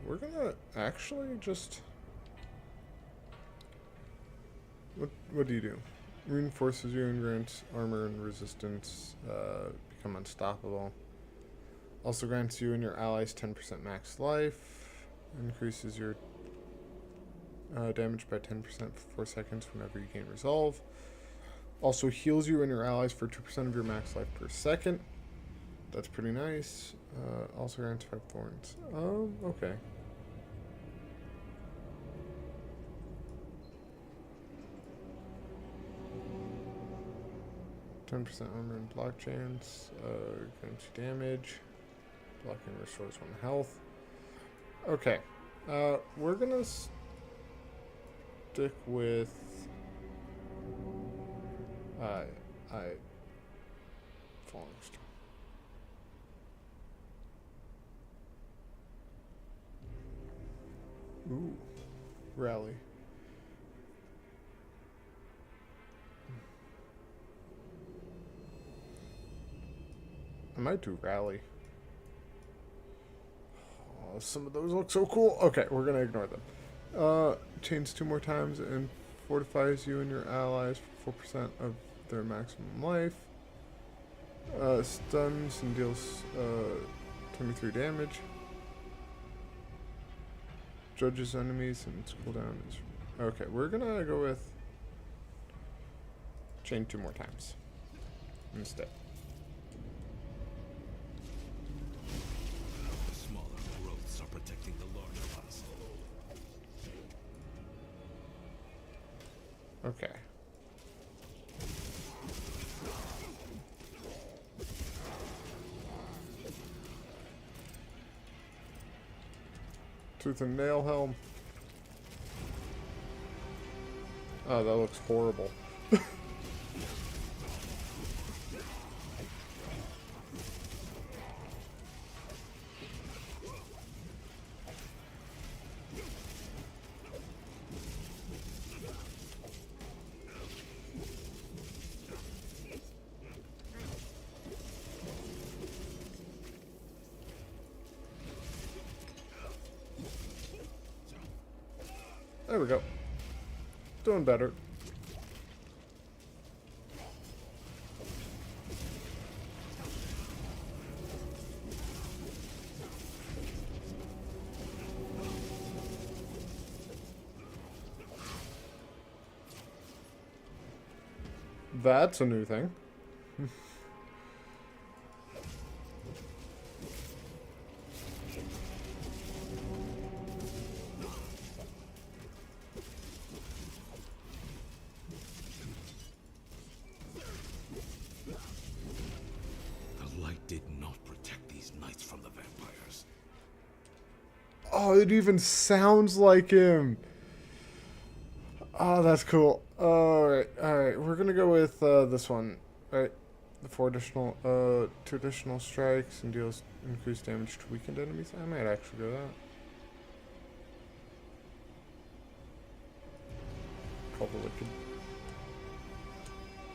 We're gonna actually just... What do you do? Reinforces you and grants armor and resistance. Become unstoppable. Also grants you and your allies 10% max life. Increases your damage by 10% for 4 seconds whenever you gain resolve. Also heals you and your allies for 2% of your max life per second. That's pretty nice. Also grants 5 thorns. Okay. %10 armor and block chance. Grants you damage. Blocking restores 1 health. Okay. We're gonna stick with Falling Star. Ooh, rally. I might do rally. Oh, some of those look so cool. Okay, we're gonna ignore them. Chains 2 more times and fortifies you and your allies for 4% of their maximum life. Stuns and deals 23 damage. Judges enemies and its cooldown is... Okay, we're gonna go with chain 2 more times instead. The smaller growths are protecting the larger ones. Okay. Tooth and nail helm. Oh, that looks horrible. There we go. Doing better. That's a new thing. Oh, it even sounds like him. Oh, that's cool. Alright, we're gonna go with this one. Alright, the 4 additional, 2 additional strikes and deals increased damage to weakened enemies. I might actually go that. Call the Wicked.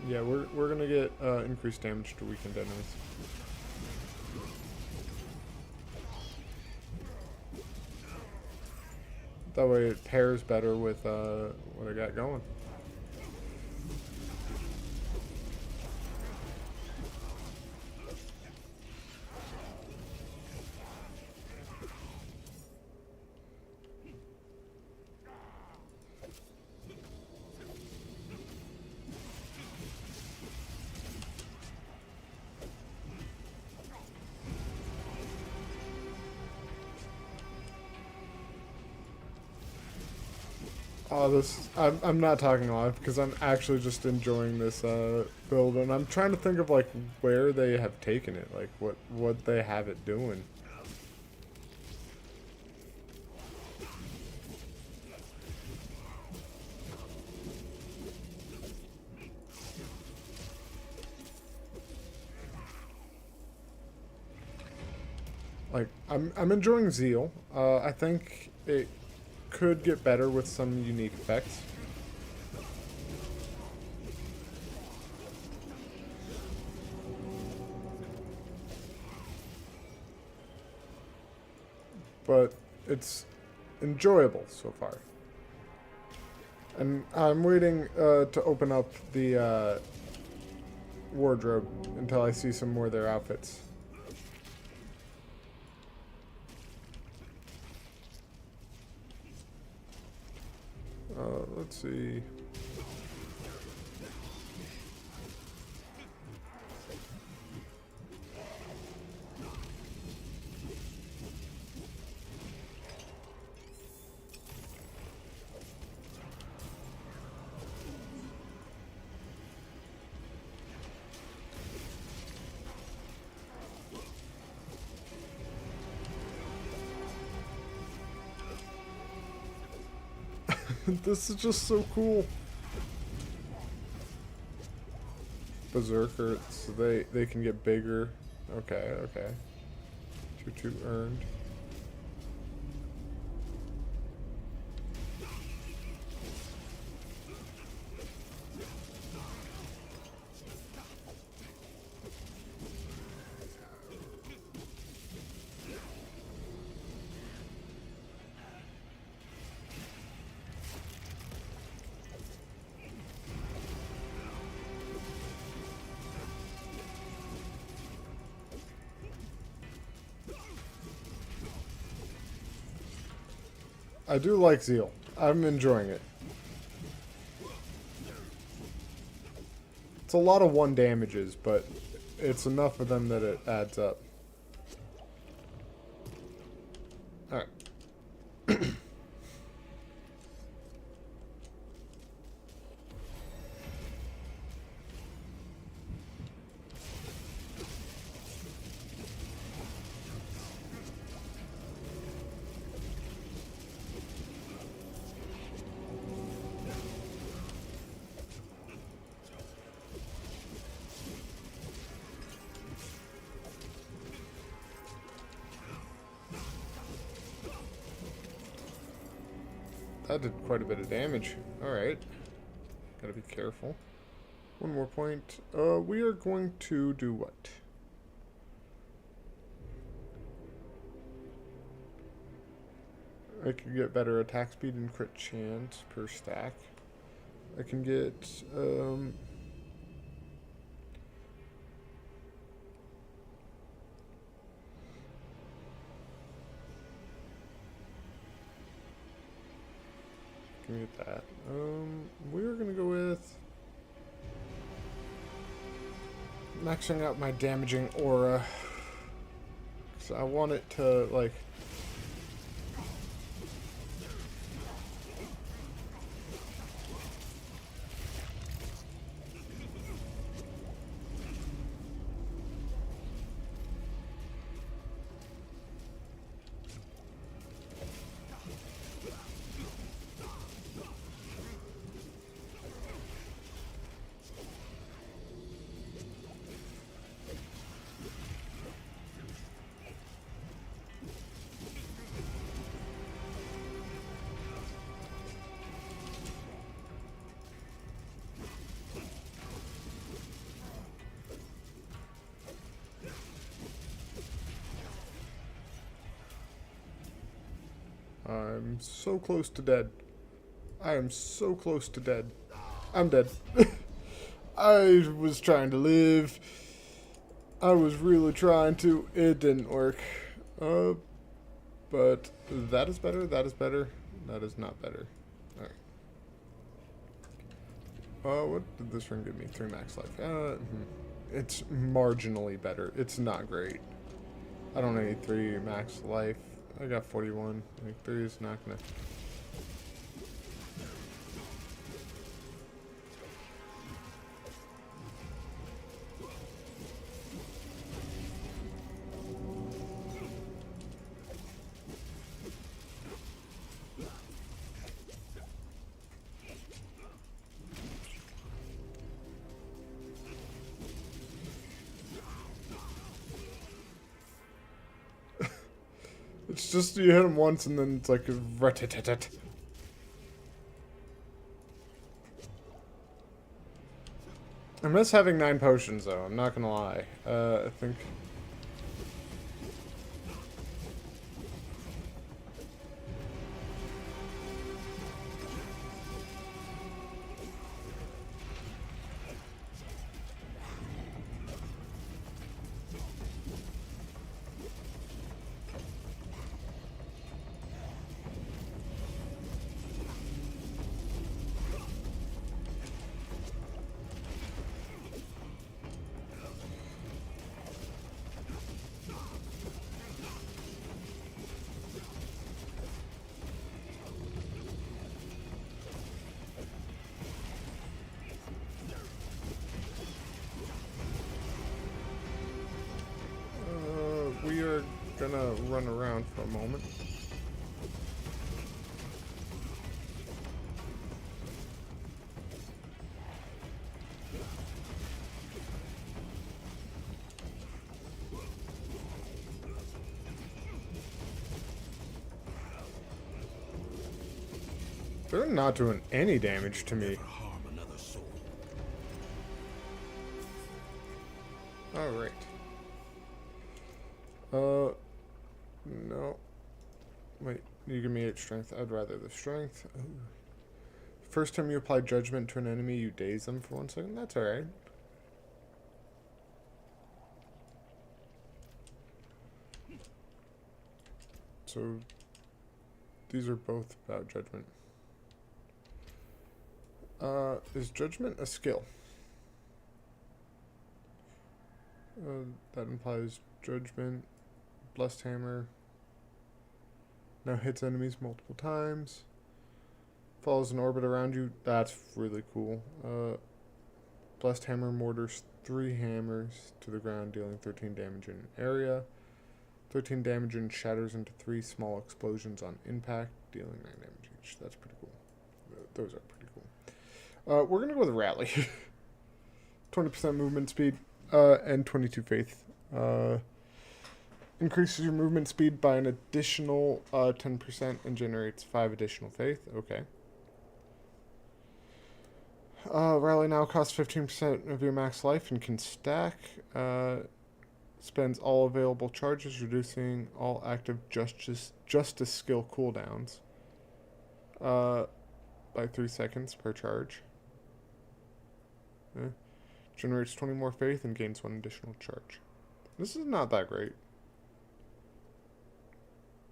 Yeah, we're gonna get increased damage to weakened enemies. That way it pairs better with what I got going. Oh, I'm not talking live because I'm actually just enjoying this build, and I'm trying to think of like where they have taken it, like what they have it doing. Like I'm enjoying Zeal. I think it could get better with some unique effects. But it's enjoyable so far. And I'm waiting to open up the wardrobe until I see some more of their outfits. Let's see. This is just so cool. Berserker, so they can get bigger. Okay, okay. 2/2 earned. I do like Zeal. I'm enjoying it. It's a lot of 1 damages, but it's enough of them that it adds up. Alright. That did quite a bit of damage. Alright. Gotta be careful. 1 more point. We are going to do what? I can get better attack speed and crit chance per stack. I can get, can get that. We're gonna go with maxing out my damaging aura. So I want it to, like, I'm so close to dead. I am so close to dead. I'm dead. I was trying to live. I was really trying to. It didn't work. But that is better. That is better. That is not better. Alright. What did this ring give me? 3 max life. It's marginally better. It's not great. I don't need 3 max life. I got 41. Like 3 is not gonna. It's just you hit him once and then it's like a rat-tat-tat-tat. I miss having 9 potions though, I'm not gonna lie. I think we are gonna run around for a moment. They're not doing any damage to me. Harm another soul. Alright. No. Wait, you give me 8 strength. I'd rather the strength. Ooh. First time you apply judgment to an enemy, you daze them for 1 second. That's alright. So, these are both about judgment. Is judgment a skill? That implies judgment, blessed hammer. Now hits enemies multiple times. Follows an orbit around you. That's really cool. Blessed hammer mortars 3 hammers to the ground, dealing 13 damage in an area. 13 damage and shatters into 3 small explosions on impact, dealing 9 damage each. That's pretty cool. Those are pretty cool. We're going to go with Rally. 20% movement speed and 22 faith. Increases your movement speed by an additional 10% and generates 5 additional faith. Okay. Rally now costs 15% of your max life and can stack. Spends all available charges, reducing all active justice skill cooldowns by 3 seconds per charge. Generates 20 more faith and gains 1 additional charge. This is not that great.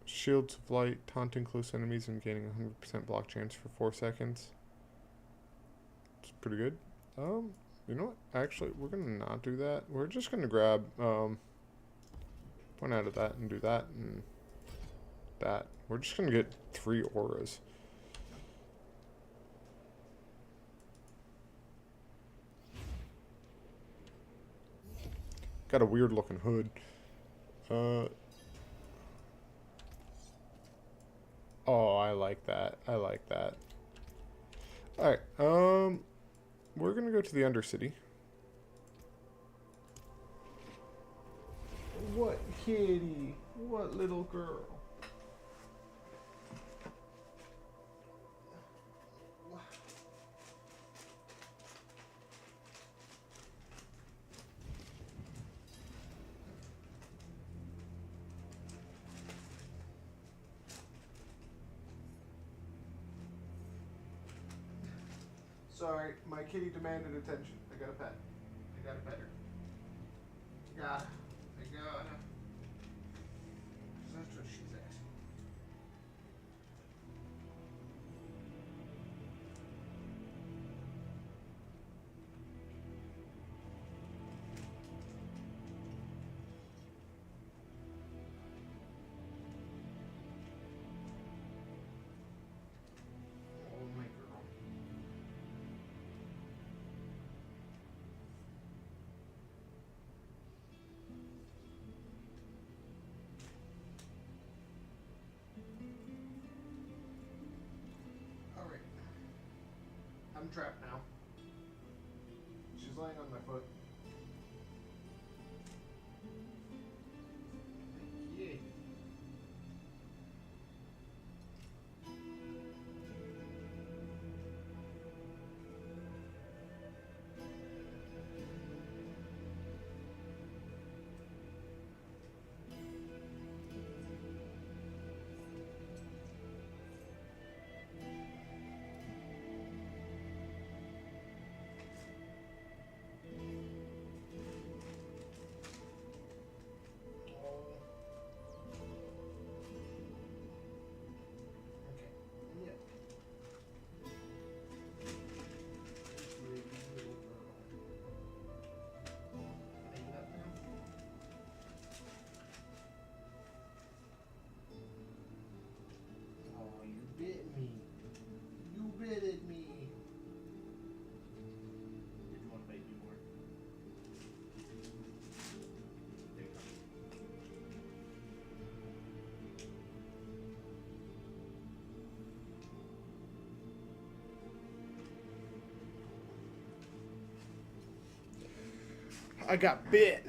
Shields of light, taunting close enemies and gaining 100% block chance for 4 seconds. It's pretty good. You know what? Actually, we're gonna not do that. We're just gonna grab one out of that and do that and that. We're just gonna get 3 auras. Got a weird looking hood. Oh, I like that. I like that. Alright, we're gonna go to the Undercity. What kitty? What little girl? Sorry, my kitty demanded attention. I gotta pet. I gotta pet her. Gotta. I gotta. 'Cause that's what she's asking. Oh, my girl. Alright. I'm trapped now. She's laying on my foot. Yeah. I got bit.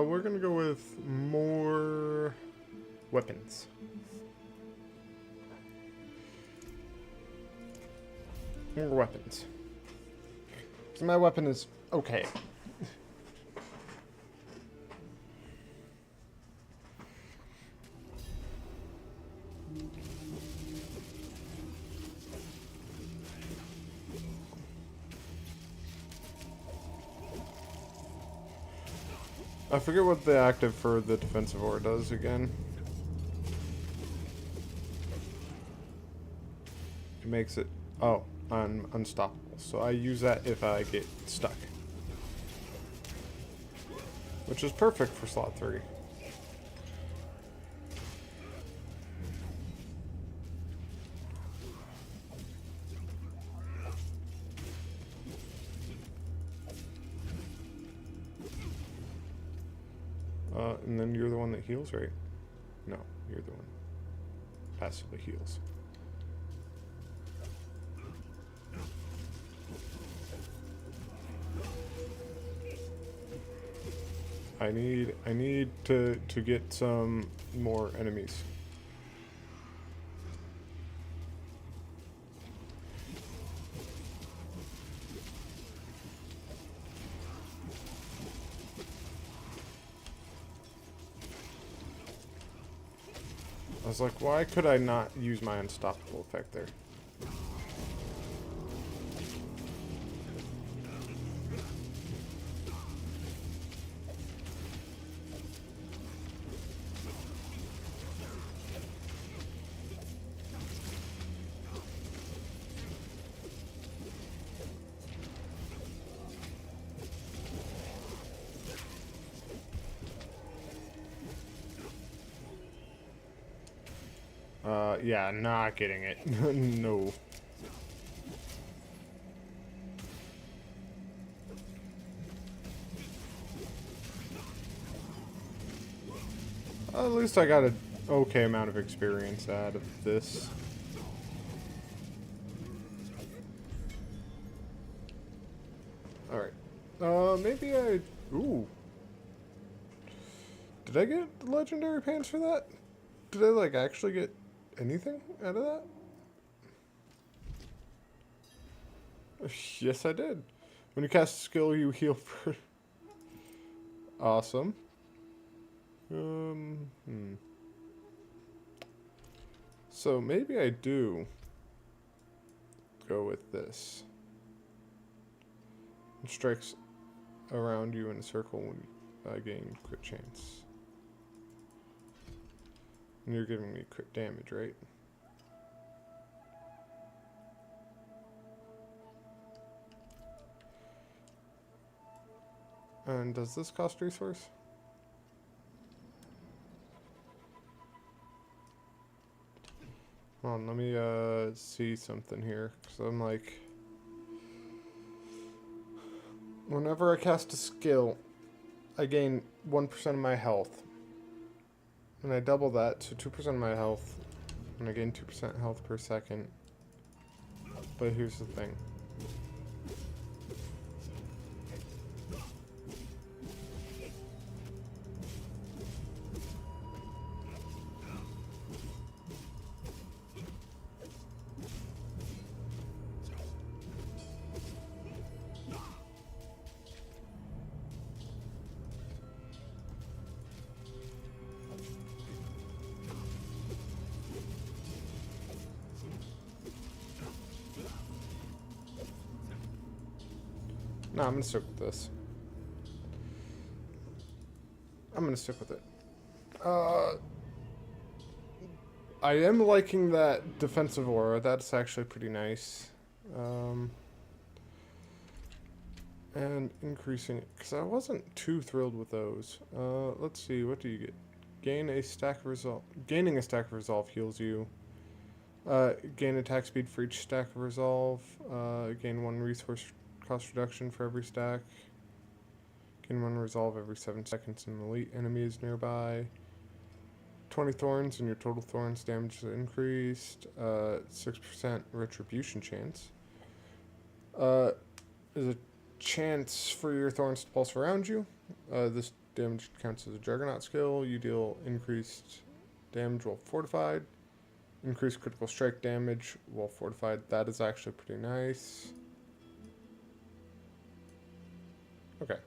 We're gonna go with more weapons. More weapons. 'Cause my weapon is okay. I forget what the active for the defensive aura does again. It makes it... Oh, I'm unstoppable. So I use that if I get stuck. Which is perfect for slot 3. And then you're the one that heals, right? No, you're the one passively heals. I need to get some more enemies. I was like, why could I not use my unstoppable effect there? Yeah, not getting it. No. At least I got an okay amount of experience out of this. Alright. Maybe I Ooh. Did I get the legendary pants for that? Did I, like, actually get anything out of that? Yes, I did. When you cast a skill, you heal for... Awesome. So maybe I do go with this. It strikes around you in a circle when I gain crit chance. And you're giving me crit damage, right? And does this cost resource? Hold on, let me see something here, because I'm like... Whenever I cast a skill, I gain 1% of my health. And I double that to 2% of my health, and I gain 2% health per second. But here's the thing. No, I'm gonna stick with this. I'm gonna stick with it. I am liking that defensive aura. That's actually pretty nice. And increasing it, because I wasn't too thrilled with those. Let's see, what do you get? Gaining a stack of resolve heals you. Gain attack speed for each stack of resolve. Gain 1 resource cost reduction for every stack. Gain 1 resolve every 7 seconds and an elite enemy is nearby. 20 thorns and your total thorns damage is increased. 6% retribution chance. There's a chance for your thorns to pulse around you. This damage counts as a juggernaut skill. You deal increased damage while fortified. Increased critical strike damage while fortified. That is actually pretty nice. Okay.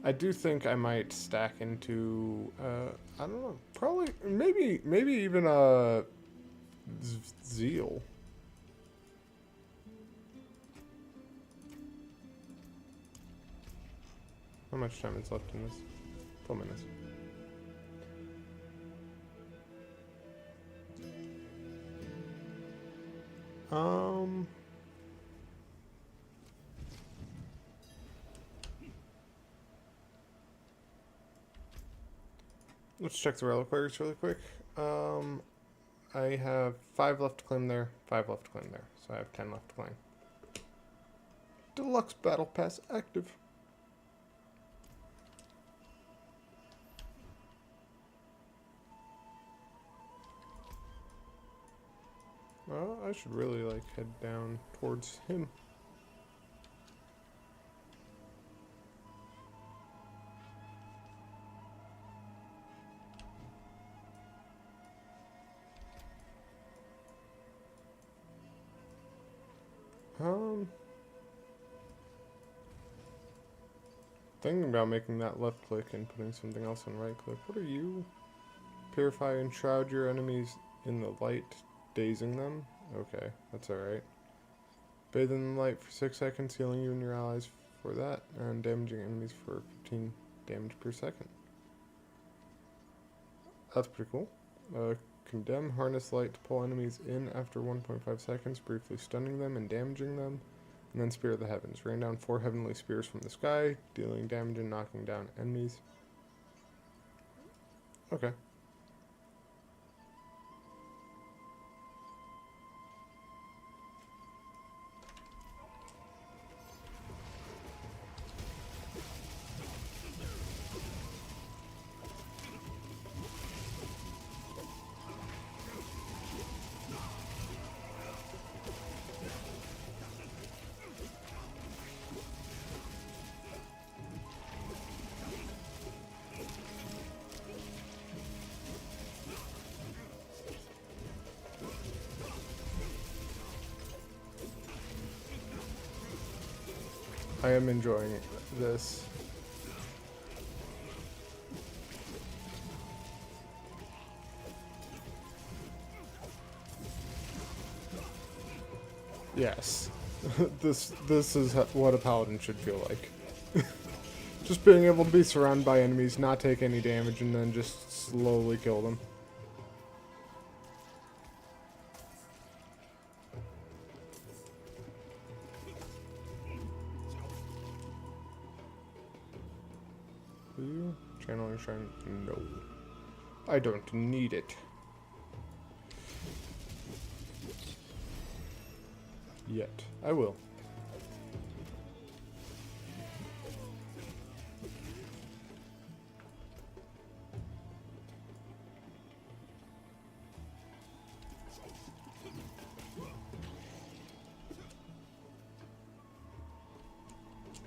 I do think I might stack into, I don't know, probably, maybe even Zeal. How much time is left in this? 4 minutes. Let's check the reliquaries really quick. I have 5 left to claim there, 5 left to claim there, so I have 10 left to claim. Deluxe Battle Pass active. Well, I should really, like, head down towards him. Thinking about making that left click and putting something else on right click. What are you? Purify and shroud your enemies in the light, dazing them? Okay, that's alright. Bathe in the light for 6 seconds, healing you and your allies for that, and damaging enemies for 15 damage per second. That's pretty cool. Condemn harness light to pull enemies in after 1.5 seconds, briefly stunning them and damaging them. And then Spear of the Heavens. Rain down 4 heavenly spears from the sky, dealing damage and knocking down enemies. Okay. I am enjoying this. Yes. This is what a paladin should feel like. Just being able to be surrounded by enemies, not take any damage, and then just slowly kill them. Channeling shrine? No. I don't need it. Yet. I will.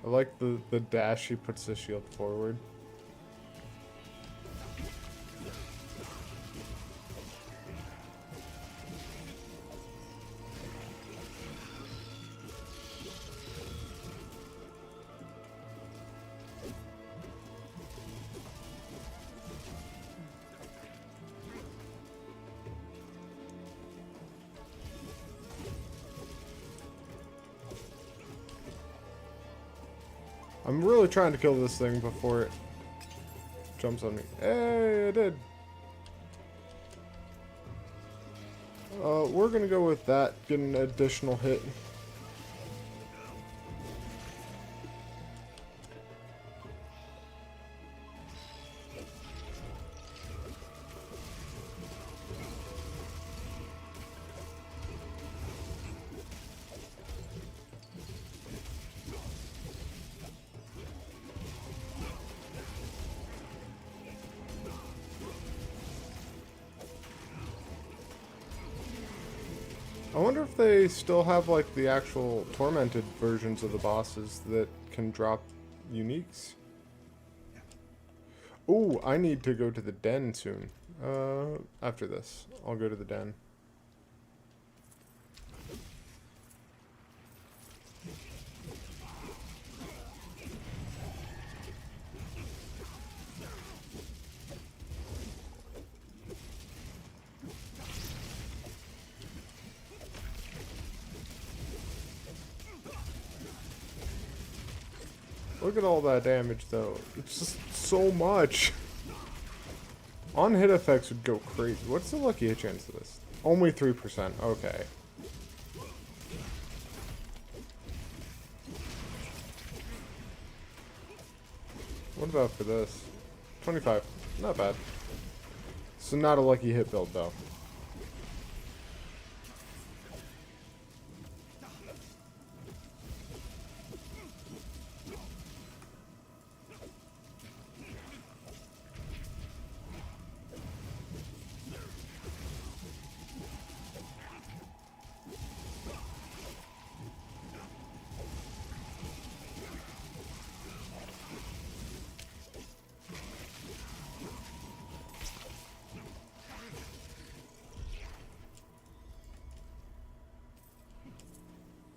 I like the dash he puts the shield forward. I'm really trying to kill this thing before it jumps on me. Hey, I did. We're gonna go with that, get an additional hit. I wonder if they still have like the actual tormented versions of the bosses that can drop uniques. Ooh, I need to go to the den soon. After this, I'll go to the den. Look at all that damage, though. It's just so much. On hit effects would go crazy. What's the lucky hit chance of this? Only 3%. Okay. What about for this? 25. Not bad. So not a lucky hit build, though.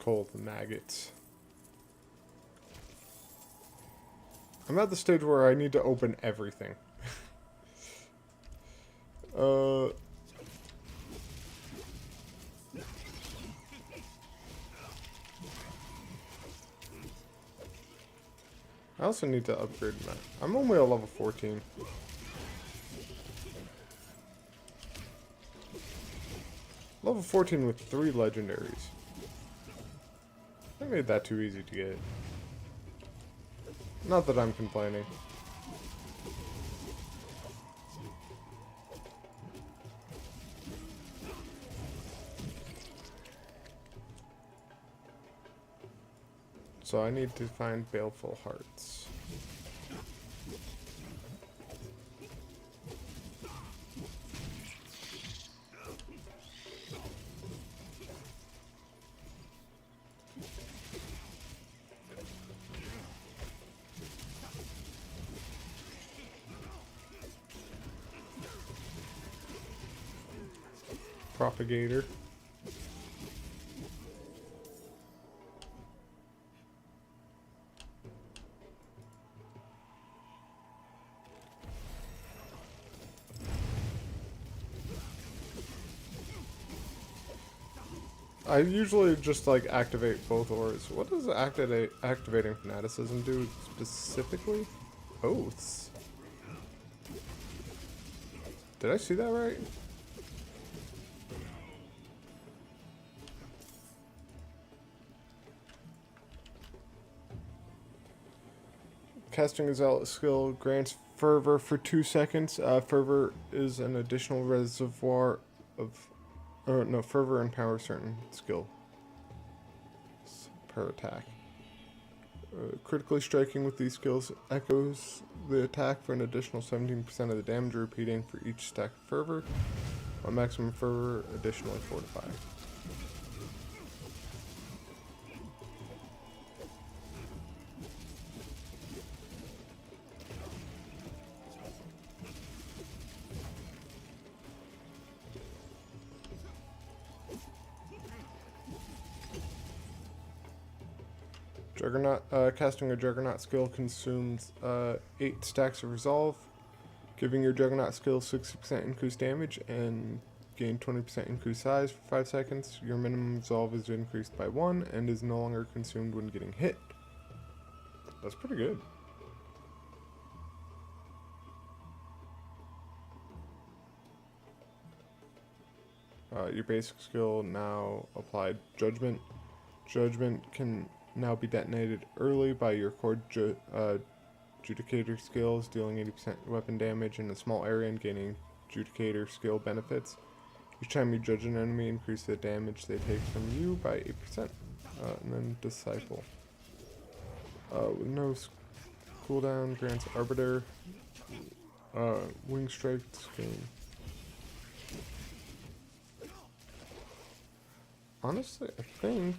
Cold maggots. I'm at the stage where I need to open everything. I also need to upgrade my... I'm only a level 14. Level 14 with 3 legendaries. I made that too easy to get. Not that I'm complaining. So I need to find Baleful Hearts. Propagator. I usually just like activate both auras. What does activating fanaticism do specifically? Oaths. Did I see that right? Casting a zealot skill grants fervor for 2 seconds. Fervor is an additional reservoir of, or no, fervor empowers certain skill per attack. Critically striking with these skills echoes the attack for an additional 17% of the damage, repeating for each stack of fervor. On maximum fervor, additionally fortify. Juggernaut, casting a Juggernaut skill consumes 8 stacks of Resolve, giving your Juggernaut skill 60% increased damage and gain 20% increased size for 5 seconds. Your minimum Resolve is increased by 1 and is no longer consumed when getting hit. That's pretty good. Your basic skill now applied Judgment. Judgment can now be detonated early by your core Judicator skills, dealing 80% weapon damage in a small area and gaining Judicator skill benefits. Each time you judge an enemy, increase the damage they take from you by 8%. And then Disciple. With no cooldown, grants Arbiter, Wing Strike Scheme. Honestly, I think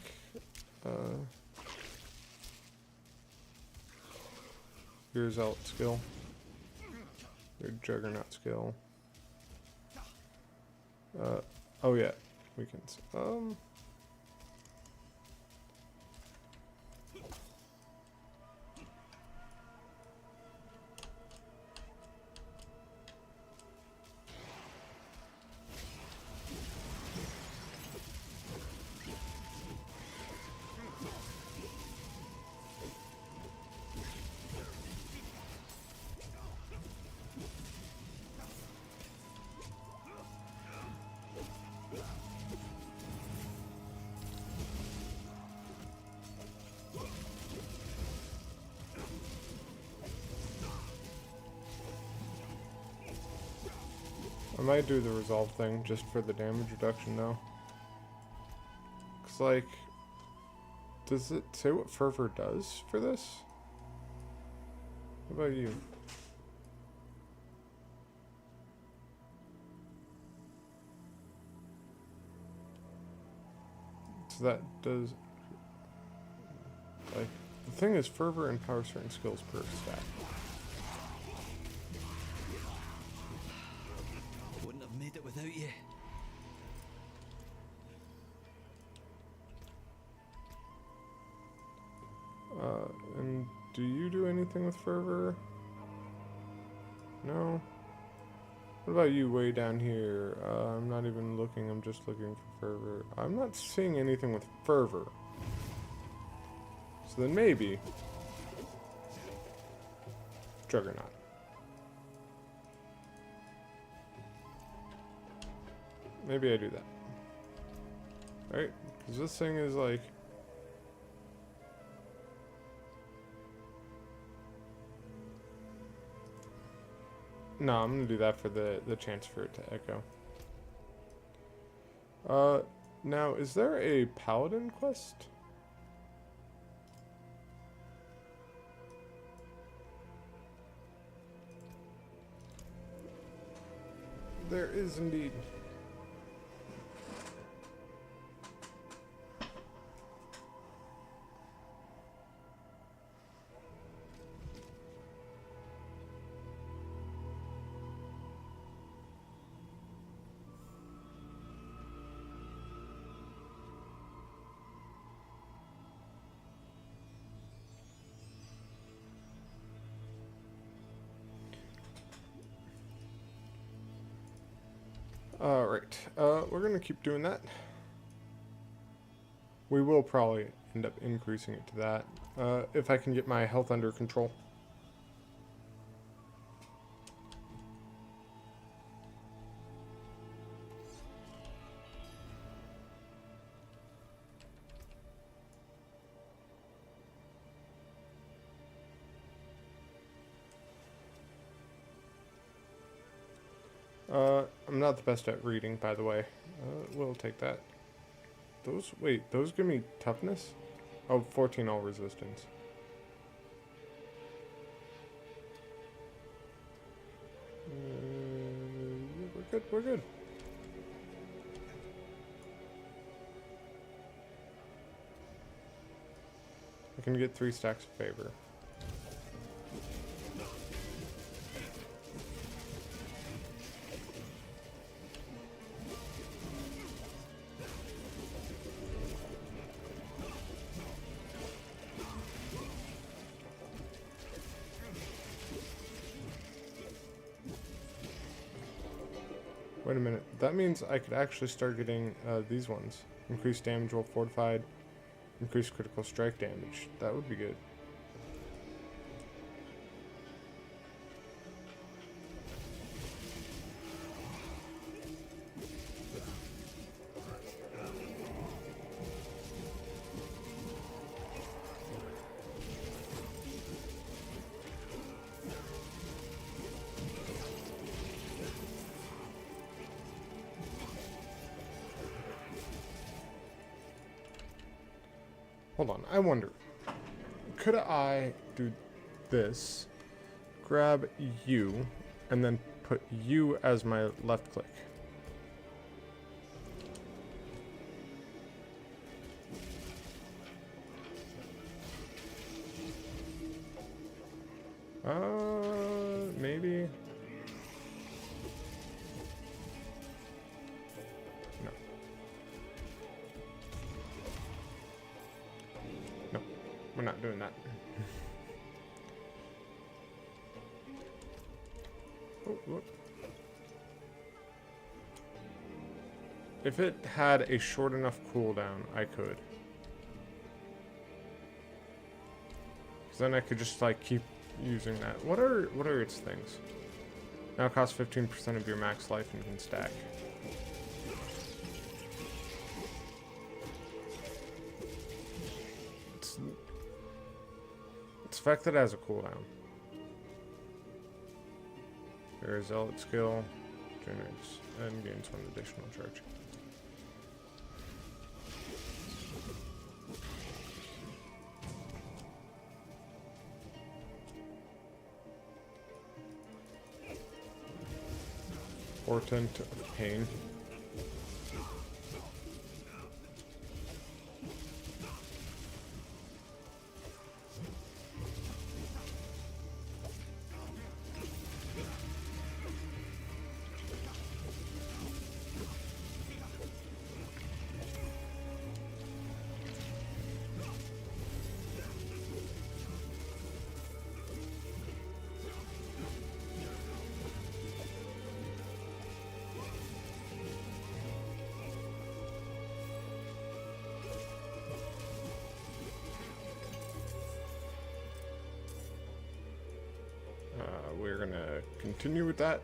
your Zealot skill, your Juggernaut skill. Oh yeah, weekends. I might do the resolve thing just for the damage reduction though. Cause like, does it say what fervor does for this? What about you? So that does, like, the thing is fervor empowers certain skills per stack. Wouldn't have made it without you. And do you do anything with fervor? No? What about you way down here? I'm not even looking, I'm just looking for fervor. I'm not seeing anything with fervor. So then maybe Juggernaut. Maybe I do that. Right? Because this thing is like... No, I'm going to do that for the chance for it to echo. Now, is there a Paladin quest? There is indeed. Alright, we're gonna keep doing that. We will probably end up increasing it to that if I can get my health under control. I'm not the best at reading, by the way. We'll take that. Those give me toughness? Oh, 14 all resistance. Yeah, we're good. I can get 3 stacks of favor. Wait a minute. That means I could actually start getting these ones. Increased damage while fortified. Increased critical strike damage. That would be good. Hold on, I wonder, could I do this, grab you, and then put you as my left click? Maybe. No. No, we're not doing that. Oh, look. If it had a short enough cooldown, I could. Because then I could just like keep using that. What are its things? Now it costs 15% of your max life and can stack. It's the fact that it has a cooldown. Your zealot skill generates and gains 1 additional charge. Portent of Pain. We're gonna continue with that.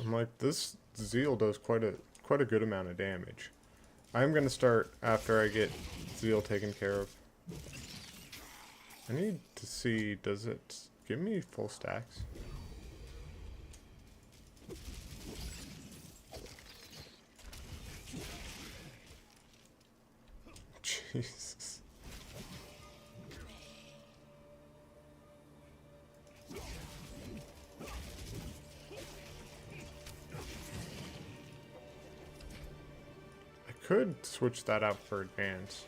I'm like, this Zeal does quite a good amount of damage. I'm gonna start after I get Zeal taken care of. I need to see, does it give me full stacks? Jesus. Could switch that out for advance.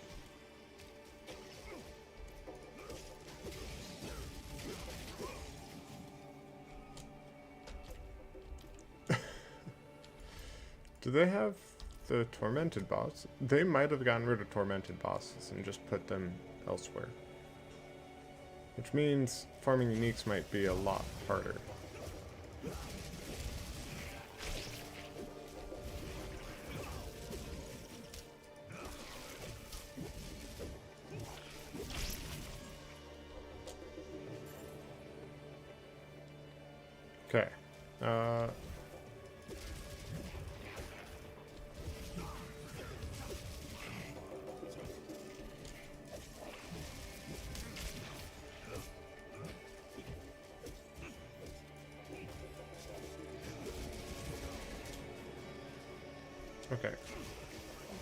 Do they have the Tormented boss? They might have gotten rid of Tormented bosses and just put them elsewhere. Which means farming uniques might be a lot harder. Okay. Okay.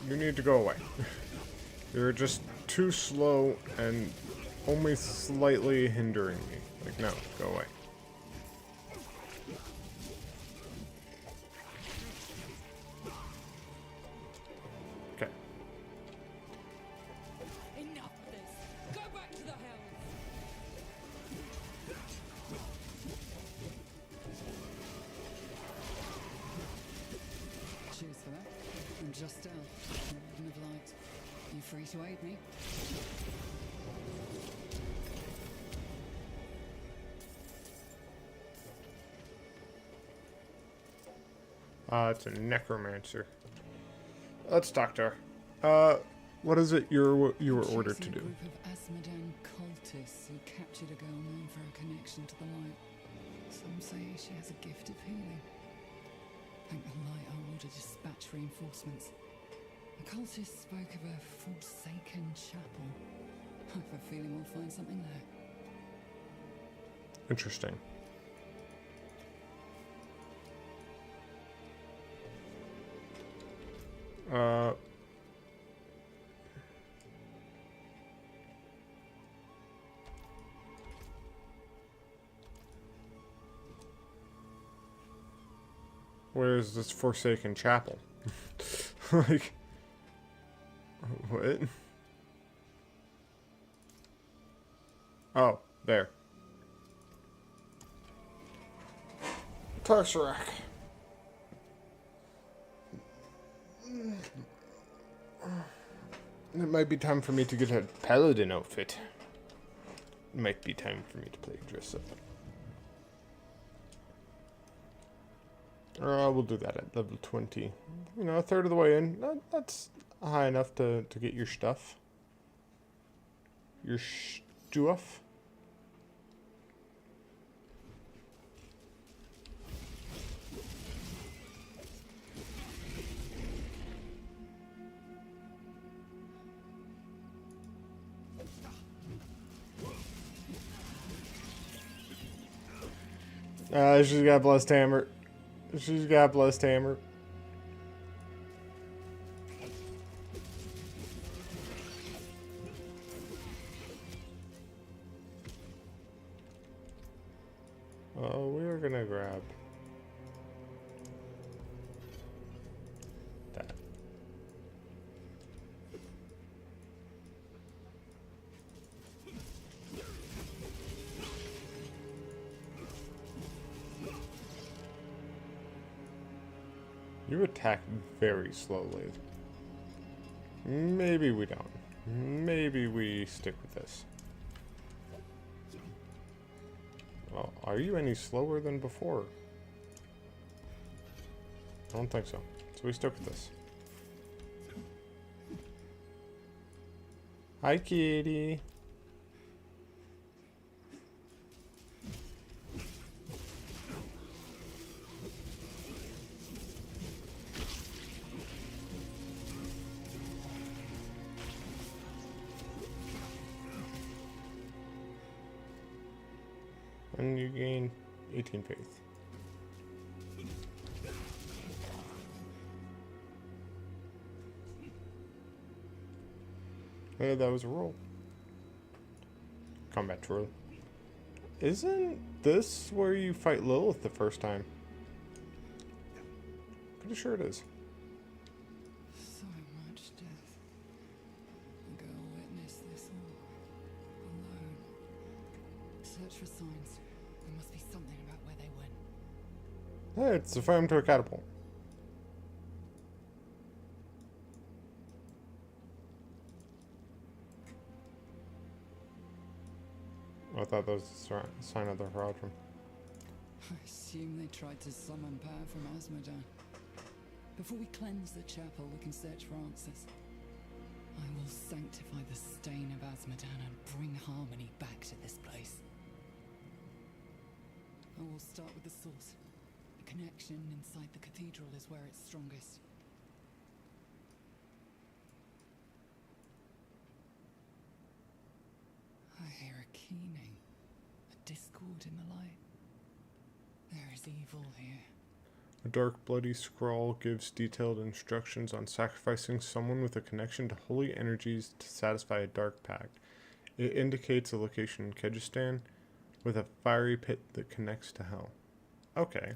You need to go away. You're just too slow and only slightly hindering me. Like, no, go away. Okay. Enough of this. Go back to the hills. Cheers for that. I'm just down. I wouldn't have liked. You free to aid me? It's a necromancer. Let's talk to her. What is it you were ordered to Chasing do? a group of Asmodan cultists who captured a girl known for her connection to the light. Some say she has a gift of healing. Thank the light I ordered dispatch reinforcements. The cultists spoke of a forsaken chapel. I have a feeling we'll find something there. Interesting. Where is this Forsaken Chapel? Like, what? Oh, there. Taxrack. It might be time for me to get a Paladin outfit. It might be time for me to play dress up. We'll do that at level 20. You know, a third of the way in. That's high enough to get your stuff. Your stuff. She's got a blessed hammer. She's got a blessed hammer. We're gonna grab that. You attack very slowly. Maybe we don't. Maybe we stick with this. Well, are you any slower than before? I don't think so. So we stick with this. Hi, kitty. And you gain 18 faith. Hey, that was a roll. Combat troll. Isn't this where you fight Lilith the first time? Pretty sure it is. So much death. The girl witnessed this all. Alone. Search for signs. There must be something about where they went. Hey, it's a farm to a catapult. I thought that was a sign of the Haradrim. I assume they tried to summon power from Azmodan. Before we cleanse the chapel, we can search for answers. I will sanctify the stain of Azmodan and bring harmony back to this place. I will start with the source. The connection inside the cathedral is where it's strongest. I hear a keening, a discord in the light. There is evil here. A dark, bloody scroll gives detailed instructions on sacrificing someone with a connection to holy energies to satisfy a dark pact. It indicates a location in Kyrgyzstan with a fiery pit that connects to hell. Okay.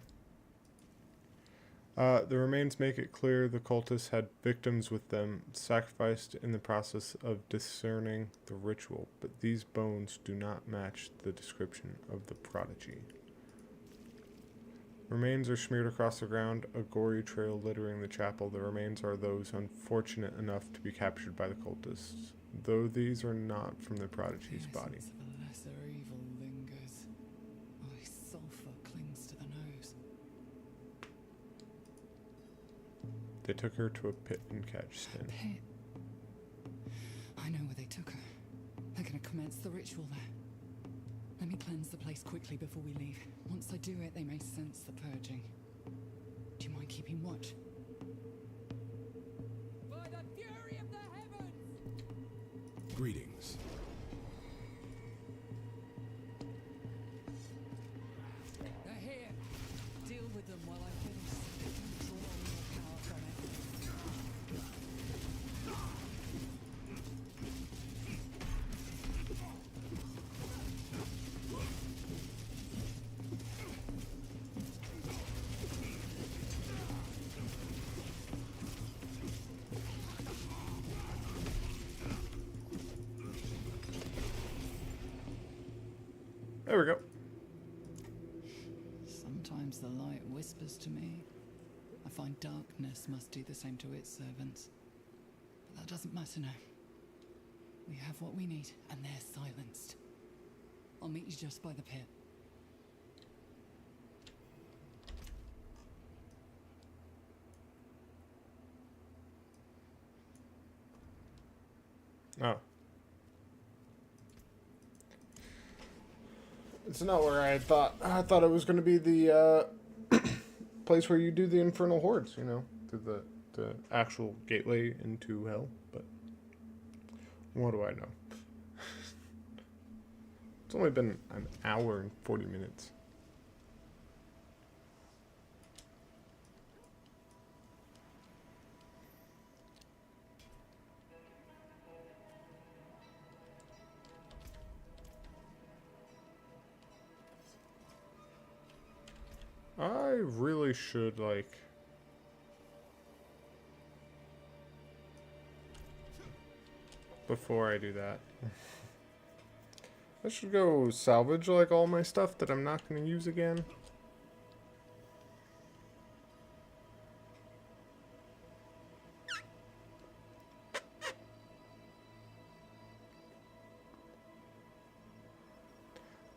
The remains make it clear the cultists had victims with them, sacrificed in the process of discerning the ritual, but these bones do not match the description of the prodigy. Remains are smeared across the ground, a gory trail littering the chapel. The remains are those unfortunate enough to be captured by the cultists, though these are not from the prodigy's body. The essence of a lesser evil lingers. Only sulfur clings to the nose. They took her to a pit in Kyrgyzstan. Pit. I know where they took her. They're gonna commence the ritual there. Let me cleanse the place quickly before we leave. Once I do it, they may sense the purging. Do you mind keeping watch? By the fury of the heavens! Greetings. They're here. Deal with them while I finish so they can draw more power from it. There we go. Sometimes the light whispers to me. I find darkness must do the same to its servants. But that doesn't matter now. We have what we need, and they're silenced. I'll meet you just by the pit. Oh. It's not where I thought. I thought it was going to be the place where you do the infernal hordes, you know, through the actual gateway into hell. But what do I know? It's only been an hour and 40 minutes. I really should, like... Before I do that. I should go salvage, like, all my stuff that I'm not going to use again.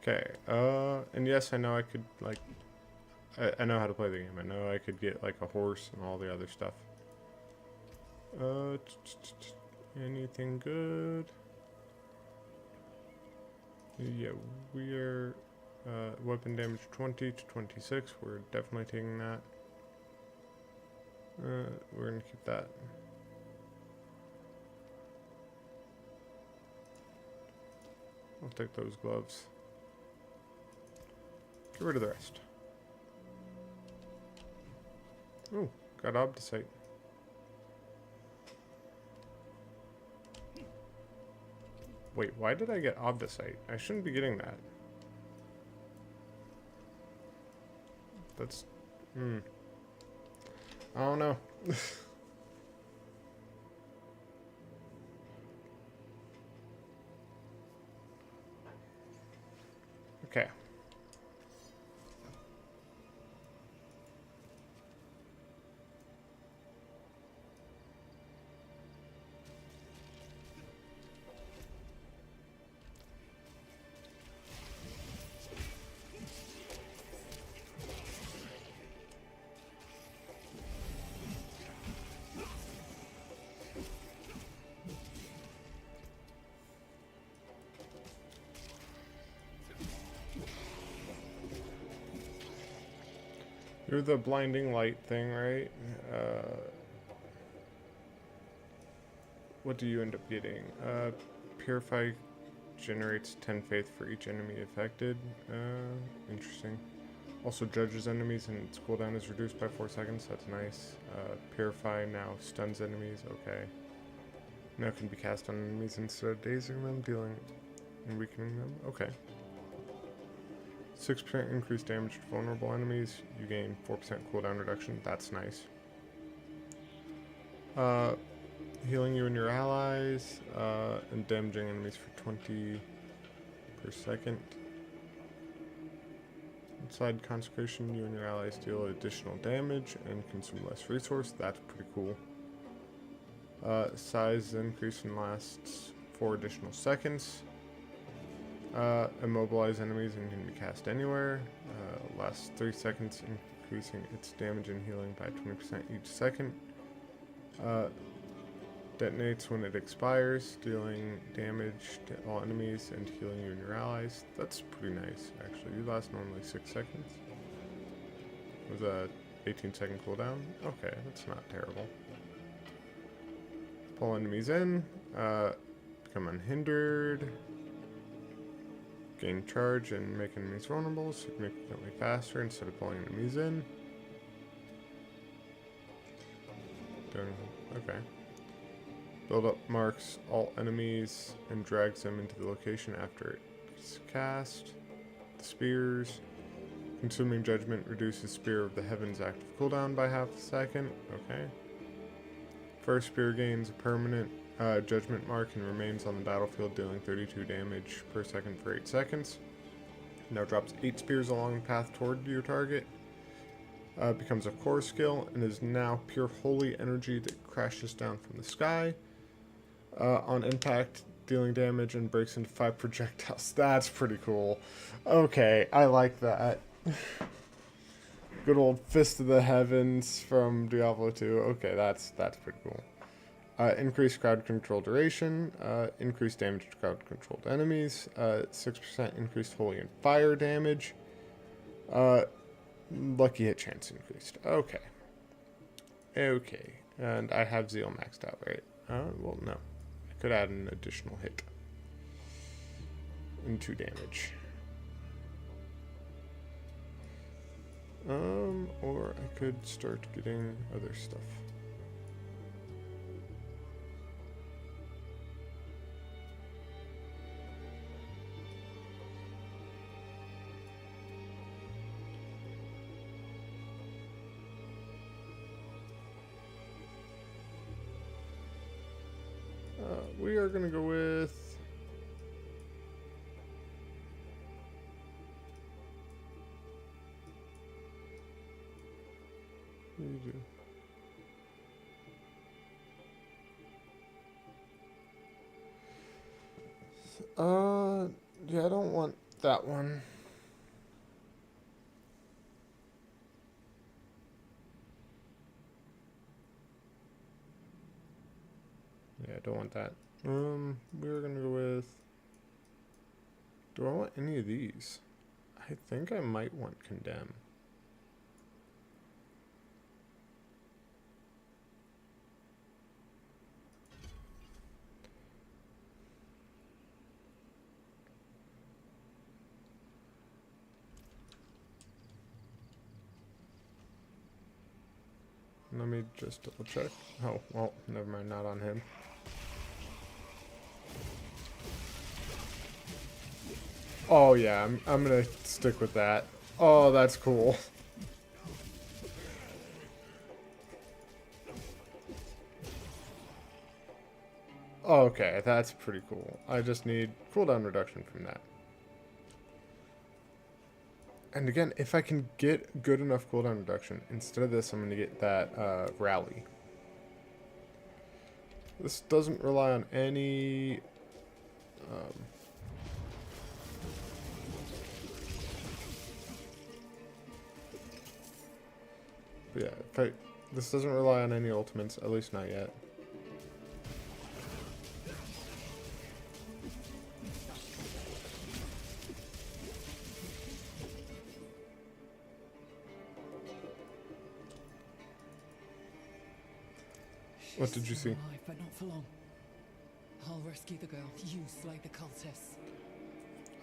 Okay, and yes, I know I could, like... I know how to play the game. I know I could get, like, a horse and all the other stuff. Anything good? Yeah, we are, weapon damage 20 to 26. We're definitely taking that. We're gonna keep that. I'll take those gloves. Get rid of the rest. Oh, got Obdicite. Wait, why did I get Obdicite? I shouldn't be getting that. That's... I don't know. Okay. You're the blinding light thing, right? What do you end up getting? Purify generates 10 faith for each enemy affected. Interesting. Also judges enemies and its cooldown is reduced by 4 seconds. That's nice. Purify now stuns enemies. Okay. Now can be cast on enemies instead of dazing them, dealing and weakening them. Okay. 6% increased damage to vulnerable enemies. You gain 4% cooldown reduction. That's nice. Healing you and your allies, and damaging enemies for 20 per second. Inside Consecration, you and your allies deal additional damage and consume less resource. That's pretty cool. Size increase and lasts 4 additional seconds. Immobilize enemies and can be cast anywhere. Lasts 3 seconds, increasing its damage and healing by 20% each second. Detonates when it expires, dealing damage to all enemies and healing you and your allies. That's pretty nice, actually. You last normally 6 seconds. With a 18-second cooldown. Okay, that's not terrible. Pull enemies in. Become unhindered. Gain charge and make enemies vulnerable significantly faster instead of pulling enemies in. Okay. Build up marks all enemies and drags them into the location after it's cast. The spears. Consuming Judgment reduces Spear of the Heavens active cooldown by half a second. Okay. First spear gains a permanent judgment mark and remains on the battlefield, dealing 32 damage per second for 8 seconds. Now drops 8 spears along the path toward your target. Becomes a core skill and is now pure holy energy that crashes down from the sky. On impact, dealing damage and breaks into 5 projectiles. That's pretty cool. Okay, I like that. Good old Fist of the Heavens from Diablo 2. Okay, that's pretty cool. Increased crowd control duration. Increased damage to crowd controlled enemies. 6% increased holy and fire damage. Lucky hit chance increased. Okay. Okay. And I have Zeal maxed out, right? Well, no. I could add an additional hit. And 2 damage. Or I could start getting other stuff. We are gonna go with what do you do? Yeah, I don't want that one. Yeah, I don't want that. We're gonna go with. Do I want any of these? I think I might want Condemn. Let me just double check. Oh, well, never mind, not on him. Oh yeah, I'm gonna stick with that. Oh, that's cool. Okay, that's pretty cool. I just need cooldown reduction from that. And again, if I can get good enough cooldown reduction, instead of this, I'm going to get that rally. This doesn't rely on any... but yeah, this doesn't rely on any ultimates, at least not yet. What did you Still see? alive, but not for long. I'll rescue the girl. You slay the cultists.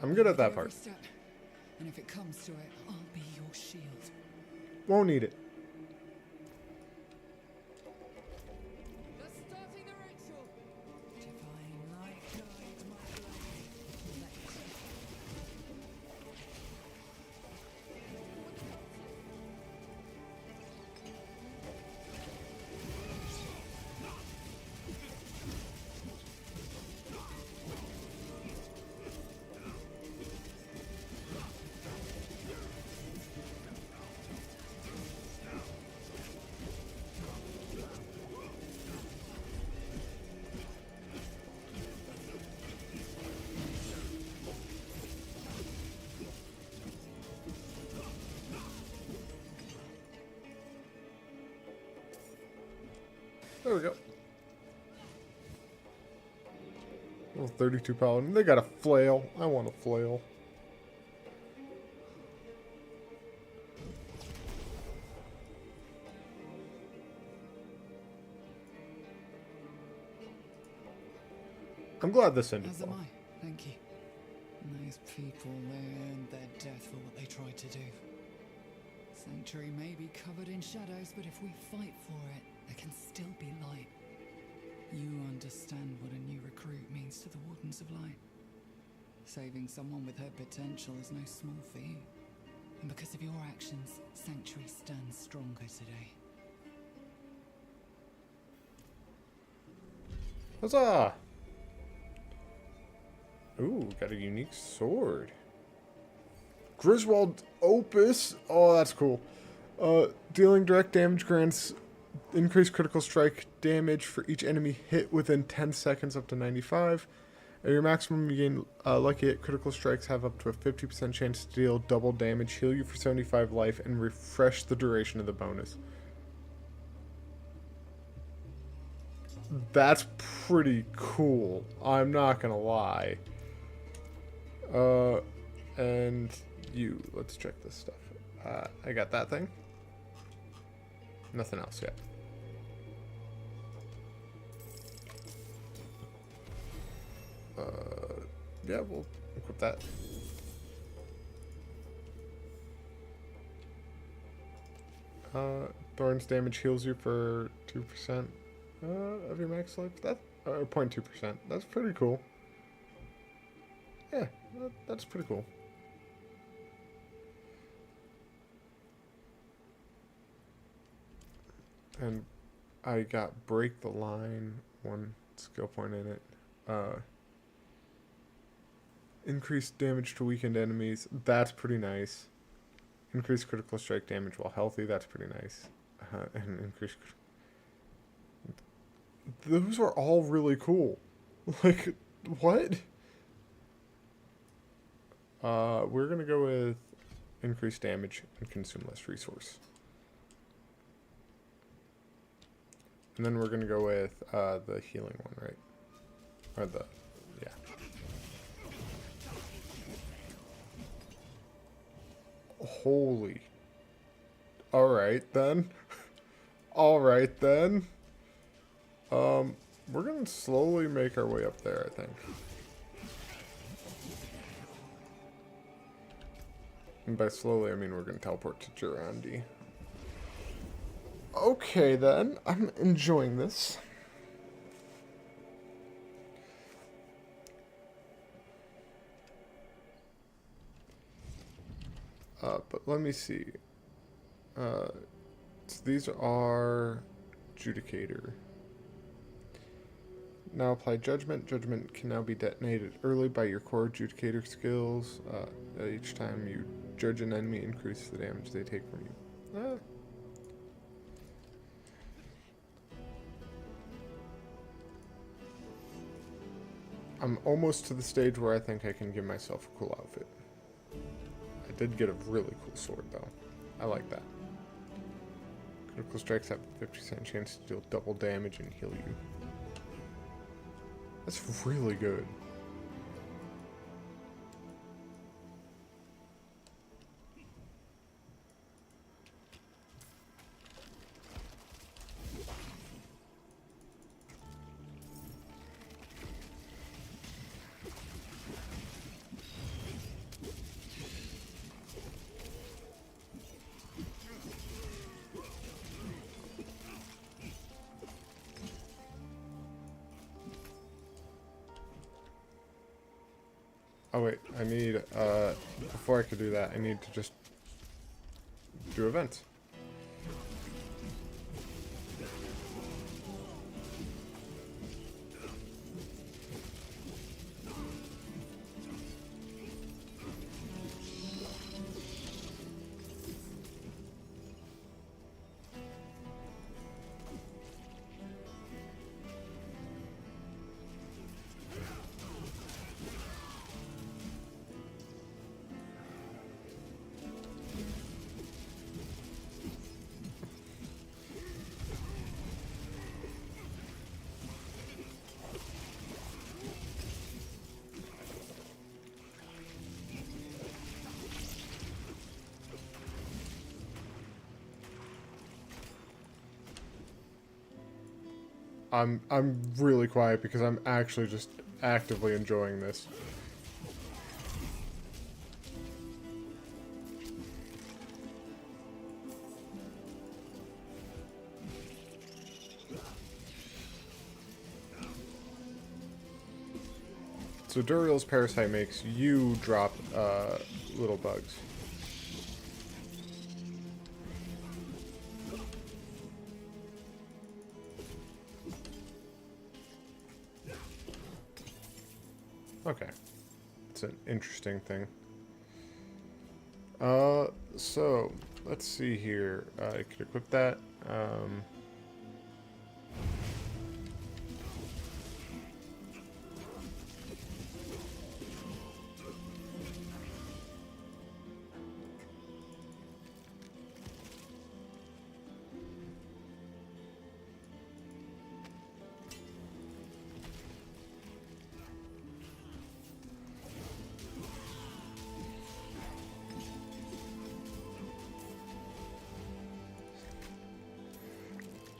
I'm good at that Every part. step. And if it comes to it, I'll be your shield. Won't need it. They're starting the ritual. Divine light guides my blade. There we go. Level 32 Paladin. They got a flail. I want a flail. I'm glad this ended As am well. I. Thank you. And those people, they earned their death for what they tried to do. Sanctuary may be covered in shadows, but if we fight for it, there can still be light. You understand what a new recruit means to the Wardens of Light. Saving someone with her potential is no small feat. And because of your actions, Sanctuary stands stronger today. Huzzah! Ooh, got a unique sword. Griswold Opus. Oh, that's cool. Dealing direct damage grants increased critical strike damage for each enemy hit within 10 seconds up to 95. At your maximum, you gain lucky hit. Critical strikes have up to a 50% chance to deal double damage, heal you for 75 life, and refresh the duration of the bonus. That's pretty cool. I'm not gonna lie. And you, let's check this stuff. I got that thing. Nothing else yet. Yeah, we'll equip that. Thorns damage heals you for 2% of your max life. That 0.2%. That's pretty cool. Yeah, that's pretty cool. And I got break the line, one skill point in it. Increased damage to weakened enemies. That's pretty nice. Increased critical strike damage while healthy. That's pretty nice. And increased. Those are all really cool. Like, what? We're gonna go with increased damage and consume less resource. And then we're gonna go with the healing one, right? Or the, yeah. Holy. Alright then. Alright then. We're gonna slowly make our way up there, I think. And by slowly, I mean we're gonna teleport to Durandi. Okay then, I'm enjoying this. But let me see. So these are Judicator. Now apply Judgment. Judgment can now be detonated early by your core Judicator skills. Each time you judge an enemy, increase the damage they take from you. I'm almost to the stage where I think I can give myself a cool outfit. I did get a really cool sword, though. I like that. Critical strikes have a 50% chance to deal double damage and heal you. That's really good. Oh wait, I need, before I could do that, I need to just do events. I'm really quiet because I'm actually just actively enjoying this. So Duriel's parasite makes you drop little bugs. Okay. It's an interesting thing. So, let's see here. I could equip that.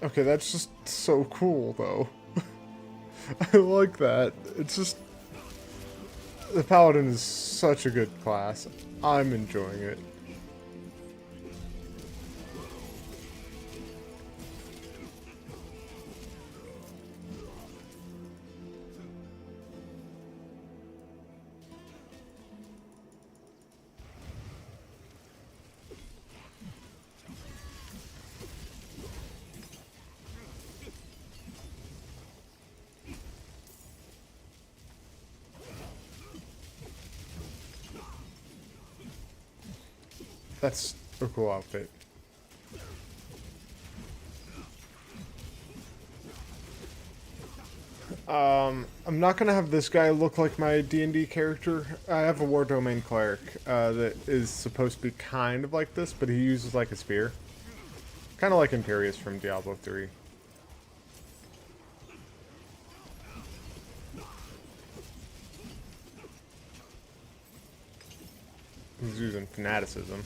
Okay, that's just so cool, though. I like that. It's just... The Paladin is such a good class. I'm enjoying it. That's a cool outfit. I'm not gonna have this guy look like my D&D character. I have a War Domain cleric that is supposed to be kind of like this, but he uses like a spear. Kind of like Imperius from Diablo 3. He's using fanaticism.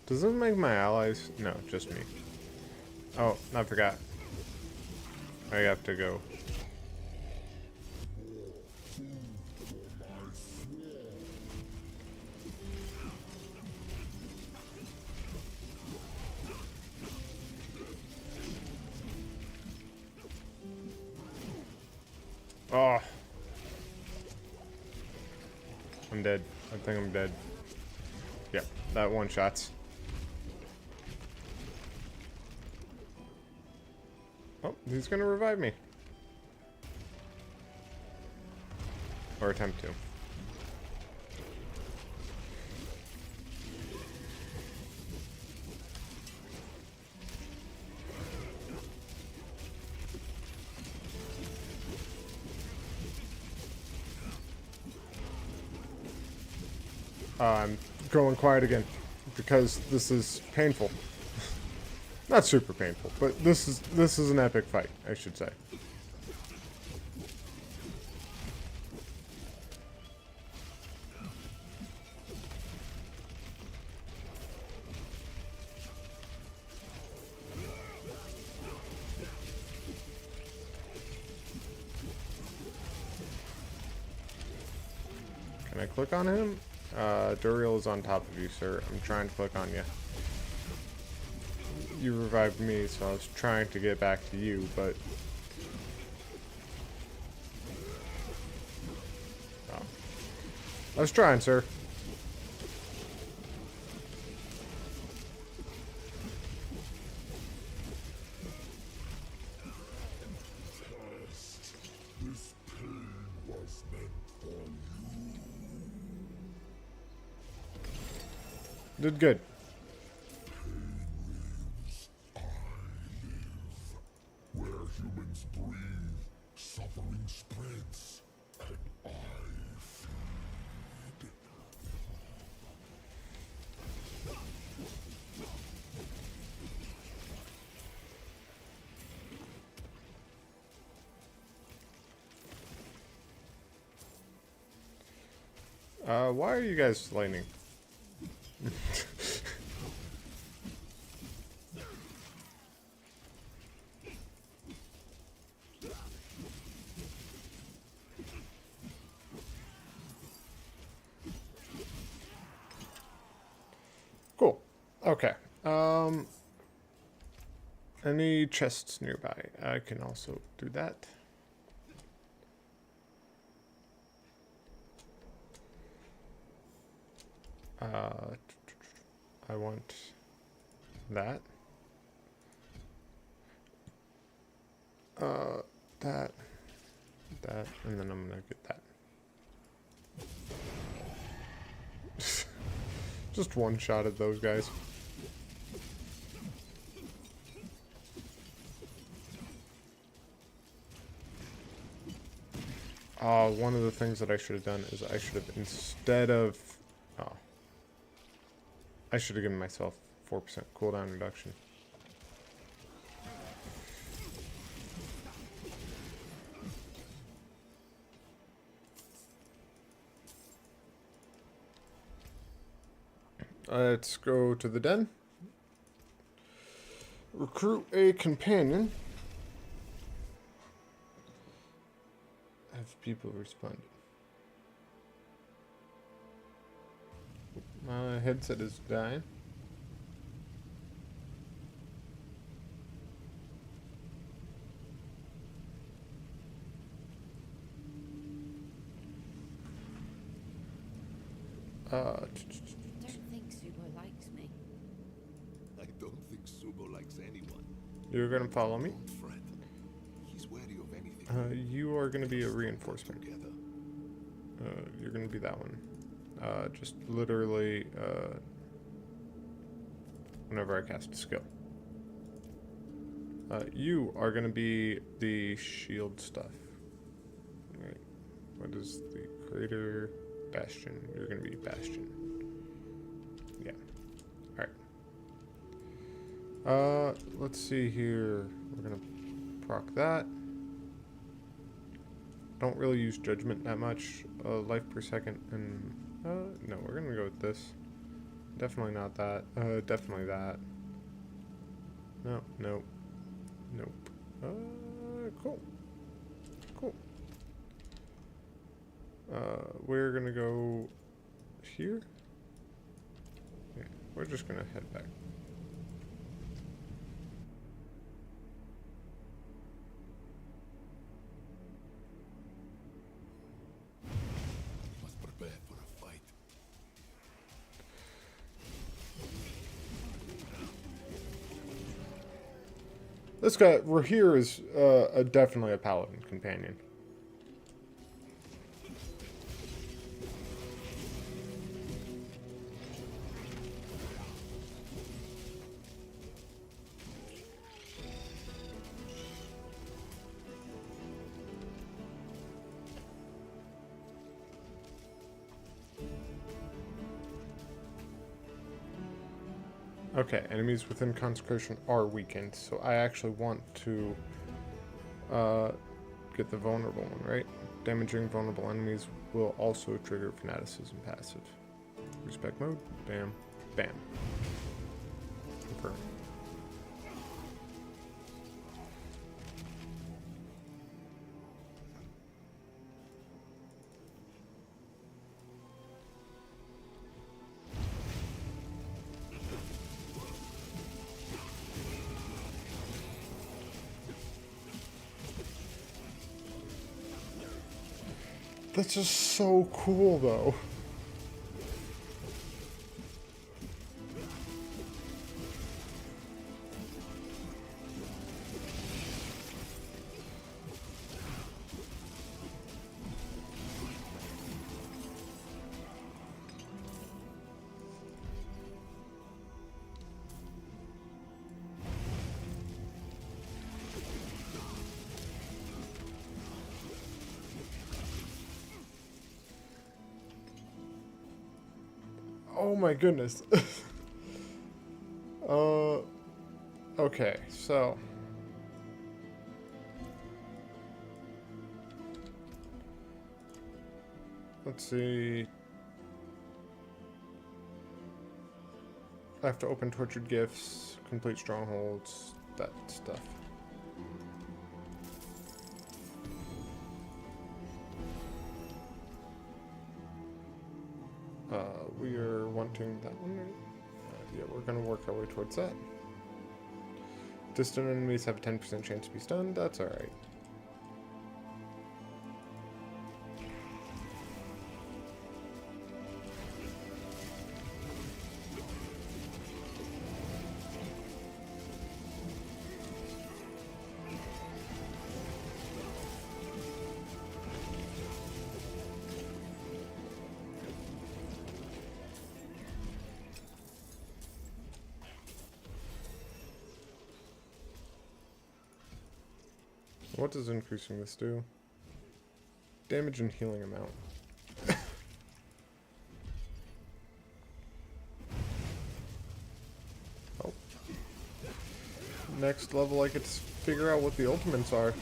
Does it make my allies? No, just me. Oh, I forgot. I have to go. Oh. I'm dead. I think I'm dead. Yep, that one shots. Oh, he's gonna revive me. Or attempt to. I'm going quiet again because this is painful. Not super painful, but this is an epic fight, I should say. Can I click on him? Duriel is on top of you, sir. I'm trying to click on you. you revived me, so I was trying to get back to you, but... Oh. I was trying, sir. Did good. Where humans breathe, suffering spreads, and I feed. Why are you guys lightning? Cool. Okay. Any chests nearby? I can also do that. I want that. That, and then I'm gonna get that. Just one shot at those guys. One of the things that I should have done is I should have, instead of... Oh. I should have given myself 4% cooldown reduction. Let's go to the den. Recruit a companion. Have people responded? My headset is dying. Don't think Subo likes me. I don't think Subo likes anyone. You're gonna follow me? Don't fret. He's wary of anything. You are gonna be a reinforcement. Together. You're gonna be that one. Just literally, whenever I cast a skill. You are gonna be the shield stuff. Right. What is the crater? Bastion. You're gonna be Bastion. Yeah. Alright. Let's see here. We're gonna proc that. Don't really use Judgment that much. Life per second, and no, we're gonna go with this. Definitely not that. Definitely that. No, nope. Cool. We're gonna go here. Yeah, we're just gonna head back. Must prepare for a fight. This guy, Rahir, is definitely a Paladin companion. Okay, enemies within consecration are weakened, so I actually want to get the vulnerable one, right? Damaging vulnerable enemies will also trigger fanaticism passive. Respect mode, bam, bam. Confirm. That's just so cool, though. Oh my goodness. Okay, so let's see. I have to open tortured gifts, complete strongholds, that stuff. We are wanting that one, right? Yeah, we're gonna work our way towards that. Distant enemies have a 10% chance to be stunned, that's alright. What does increasing this do? Damage and healing amount. Oh. Next level I get to figure out what the ultimates are.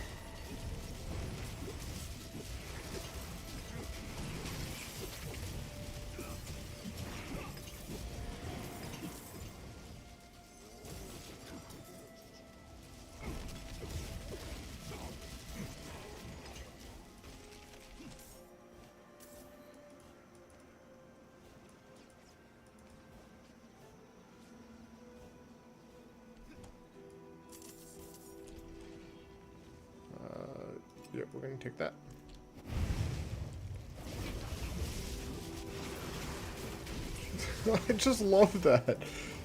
Yep, we're gonna take that. I just love that.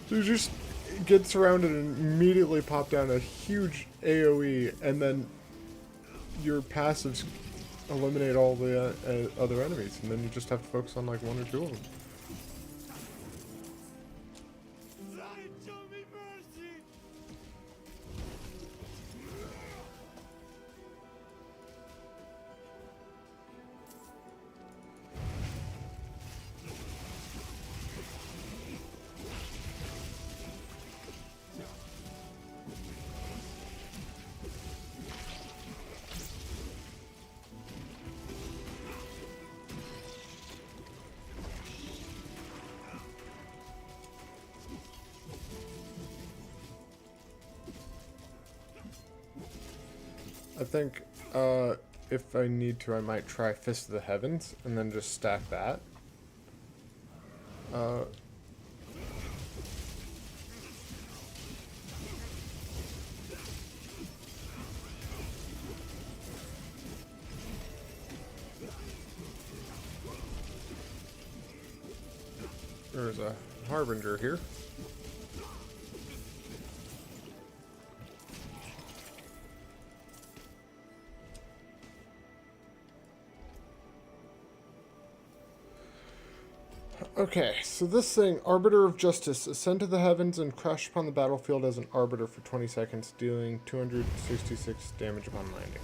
You just get surrounded and immediately pop down a huge AoE, and then your passives eliminate all the other enemies, and then you just have to focus on like one or two of them. Show me mercy! I think if I need to, I might try Fist of the Heavens and then just stack that. There's a Harbinger here. Okay, so this thing, Arbiter of Justice, ascend to the heavens and crash upon the battlefield as an Arbiter for 20 seconds, dealing 266 damage upon landing.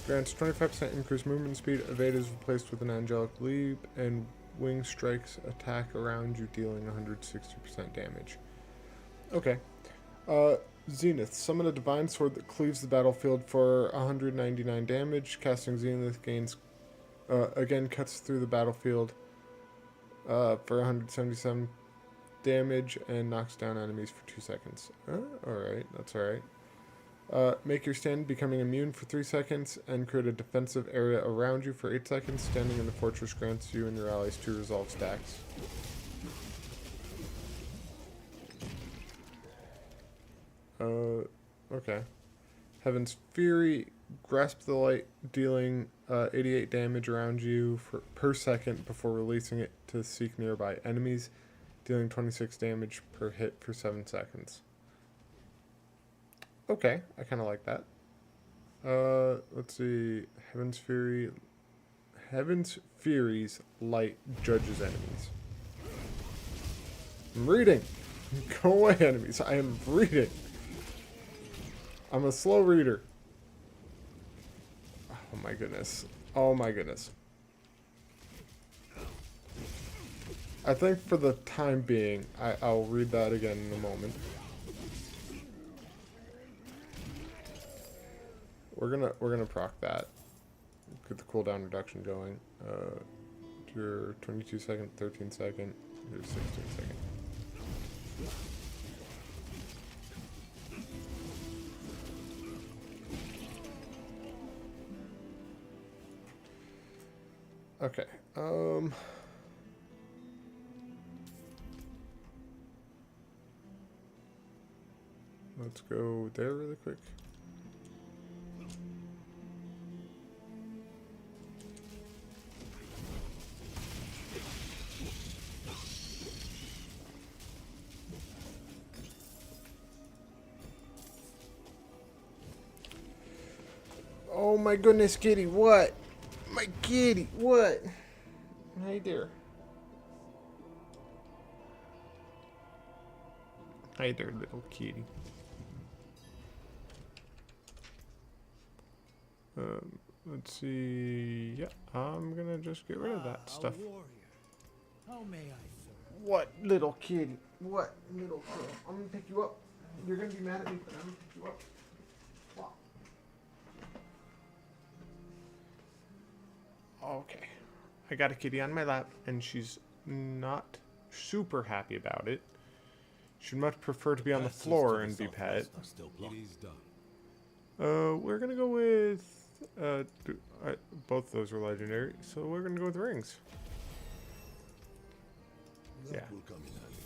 Grants 25% increased movement speed, evade is replaced with an angelic leap, and wing strikes attack around you, dealing 160% damage. Okay. Zenith. Summon a divine sword that cleaves the battlefield for 199 damage. Casting Zenith gains, again cuts through the battlefield for 177 damage and knocks down enemies for 2 seconds. Alright, that's alright. Make your stand, becoming immune for 3 seconds, and create a defensive area around you for 8 seconds. Standing in the fortress grants you and your allies 2 resolve stacks. Okay. Heaven's Fury, grasp the light, dealing 88 damage around you per second before releasing it to seek nearby enemies, dealing 26 damage per hit for 7 seconds. Okay, I kind of like that. Let's see. Heaven's Fury. Heaven's Fury's light judges enemies. I'm reading. Go away, enemies. I am reading. I'm a slow reader. Oh my goodness. Oh my goodness. I think for the time being, I'll read that again in a moment. We're gonna proc that. Get the cooldown reduction going. Your 22 second, 13 second, your 16 second. Okay. Let's go there really quick. Oh my goodness, kitty, what? My kitty, what? Hey there. Hey there, little kitty. Let's see. Yeah, I'm gonna just get rid of that stuff. A warrior. How may I serve? What, little kitty? What, little girl? I'm gonna pick you up. You're gonna be mad at me, but I'm gonna pick you up. Wow. Okay. I got a kitty on my lap, and she's not super happy about it. She'd much prefer to be on the floor and be pet. It is done. We're gonna go with both of those were legendary, so we're gonna go with rings. That Yeah. will come in handy.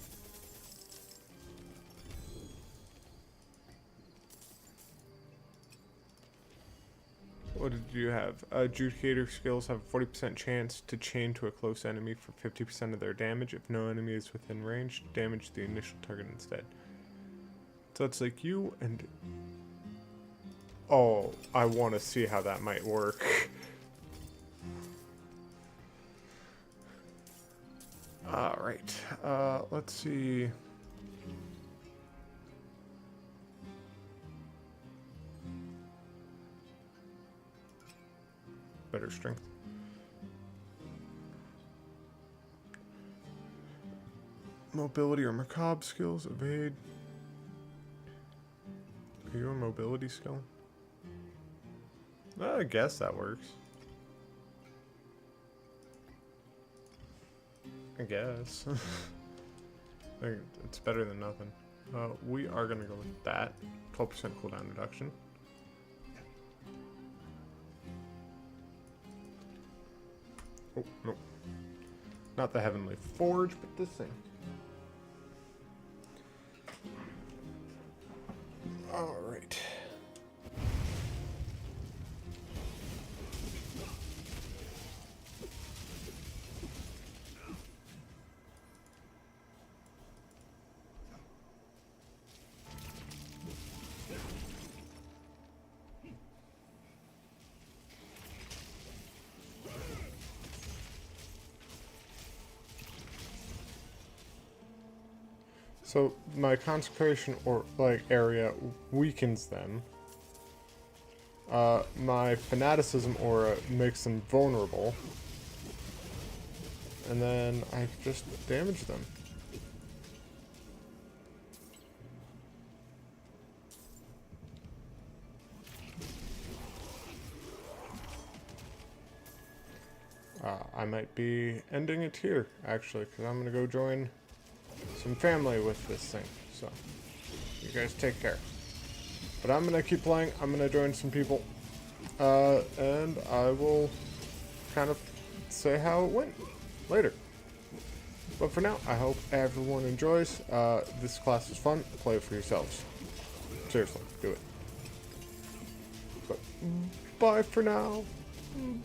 What did you have? Adjudicator skills have a 40% chance to chain to a close enemy for 50% of their damage. If no enemy is within range, damage the initial target instead. So it's like you and... Oh, I want to see how that might work. Alright, let's see... Better strength. Mobility or macabre skills, evade. Are you a mobility skill? I guess that works. I guess. I think it's better than nothing. We are gonna go with that. 12% cooldown reduction. Oh, no. Not the Heavenly Forge, but this thing. Alright. So my consecration or like area weakens them. My fanaticism aura makes them vulnerable. And then I just damage them. I might be ending it here, actually, because I'm going to go join some family with this thing. So, you guys take care. But I'm going to keep playing. I'm going to join some people. And I will kind of say how it went later. But for now, I hope everyone enjoys. This class is fun. Play it for yourselves. Seriously, do it. But bye for now. Bye.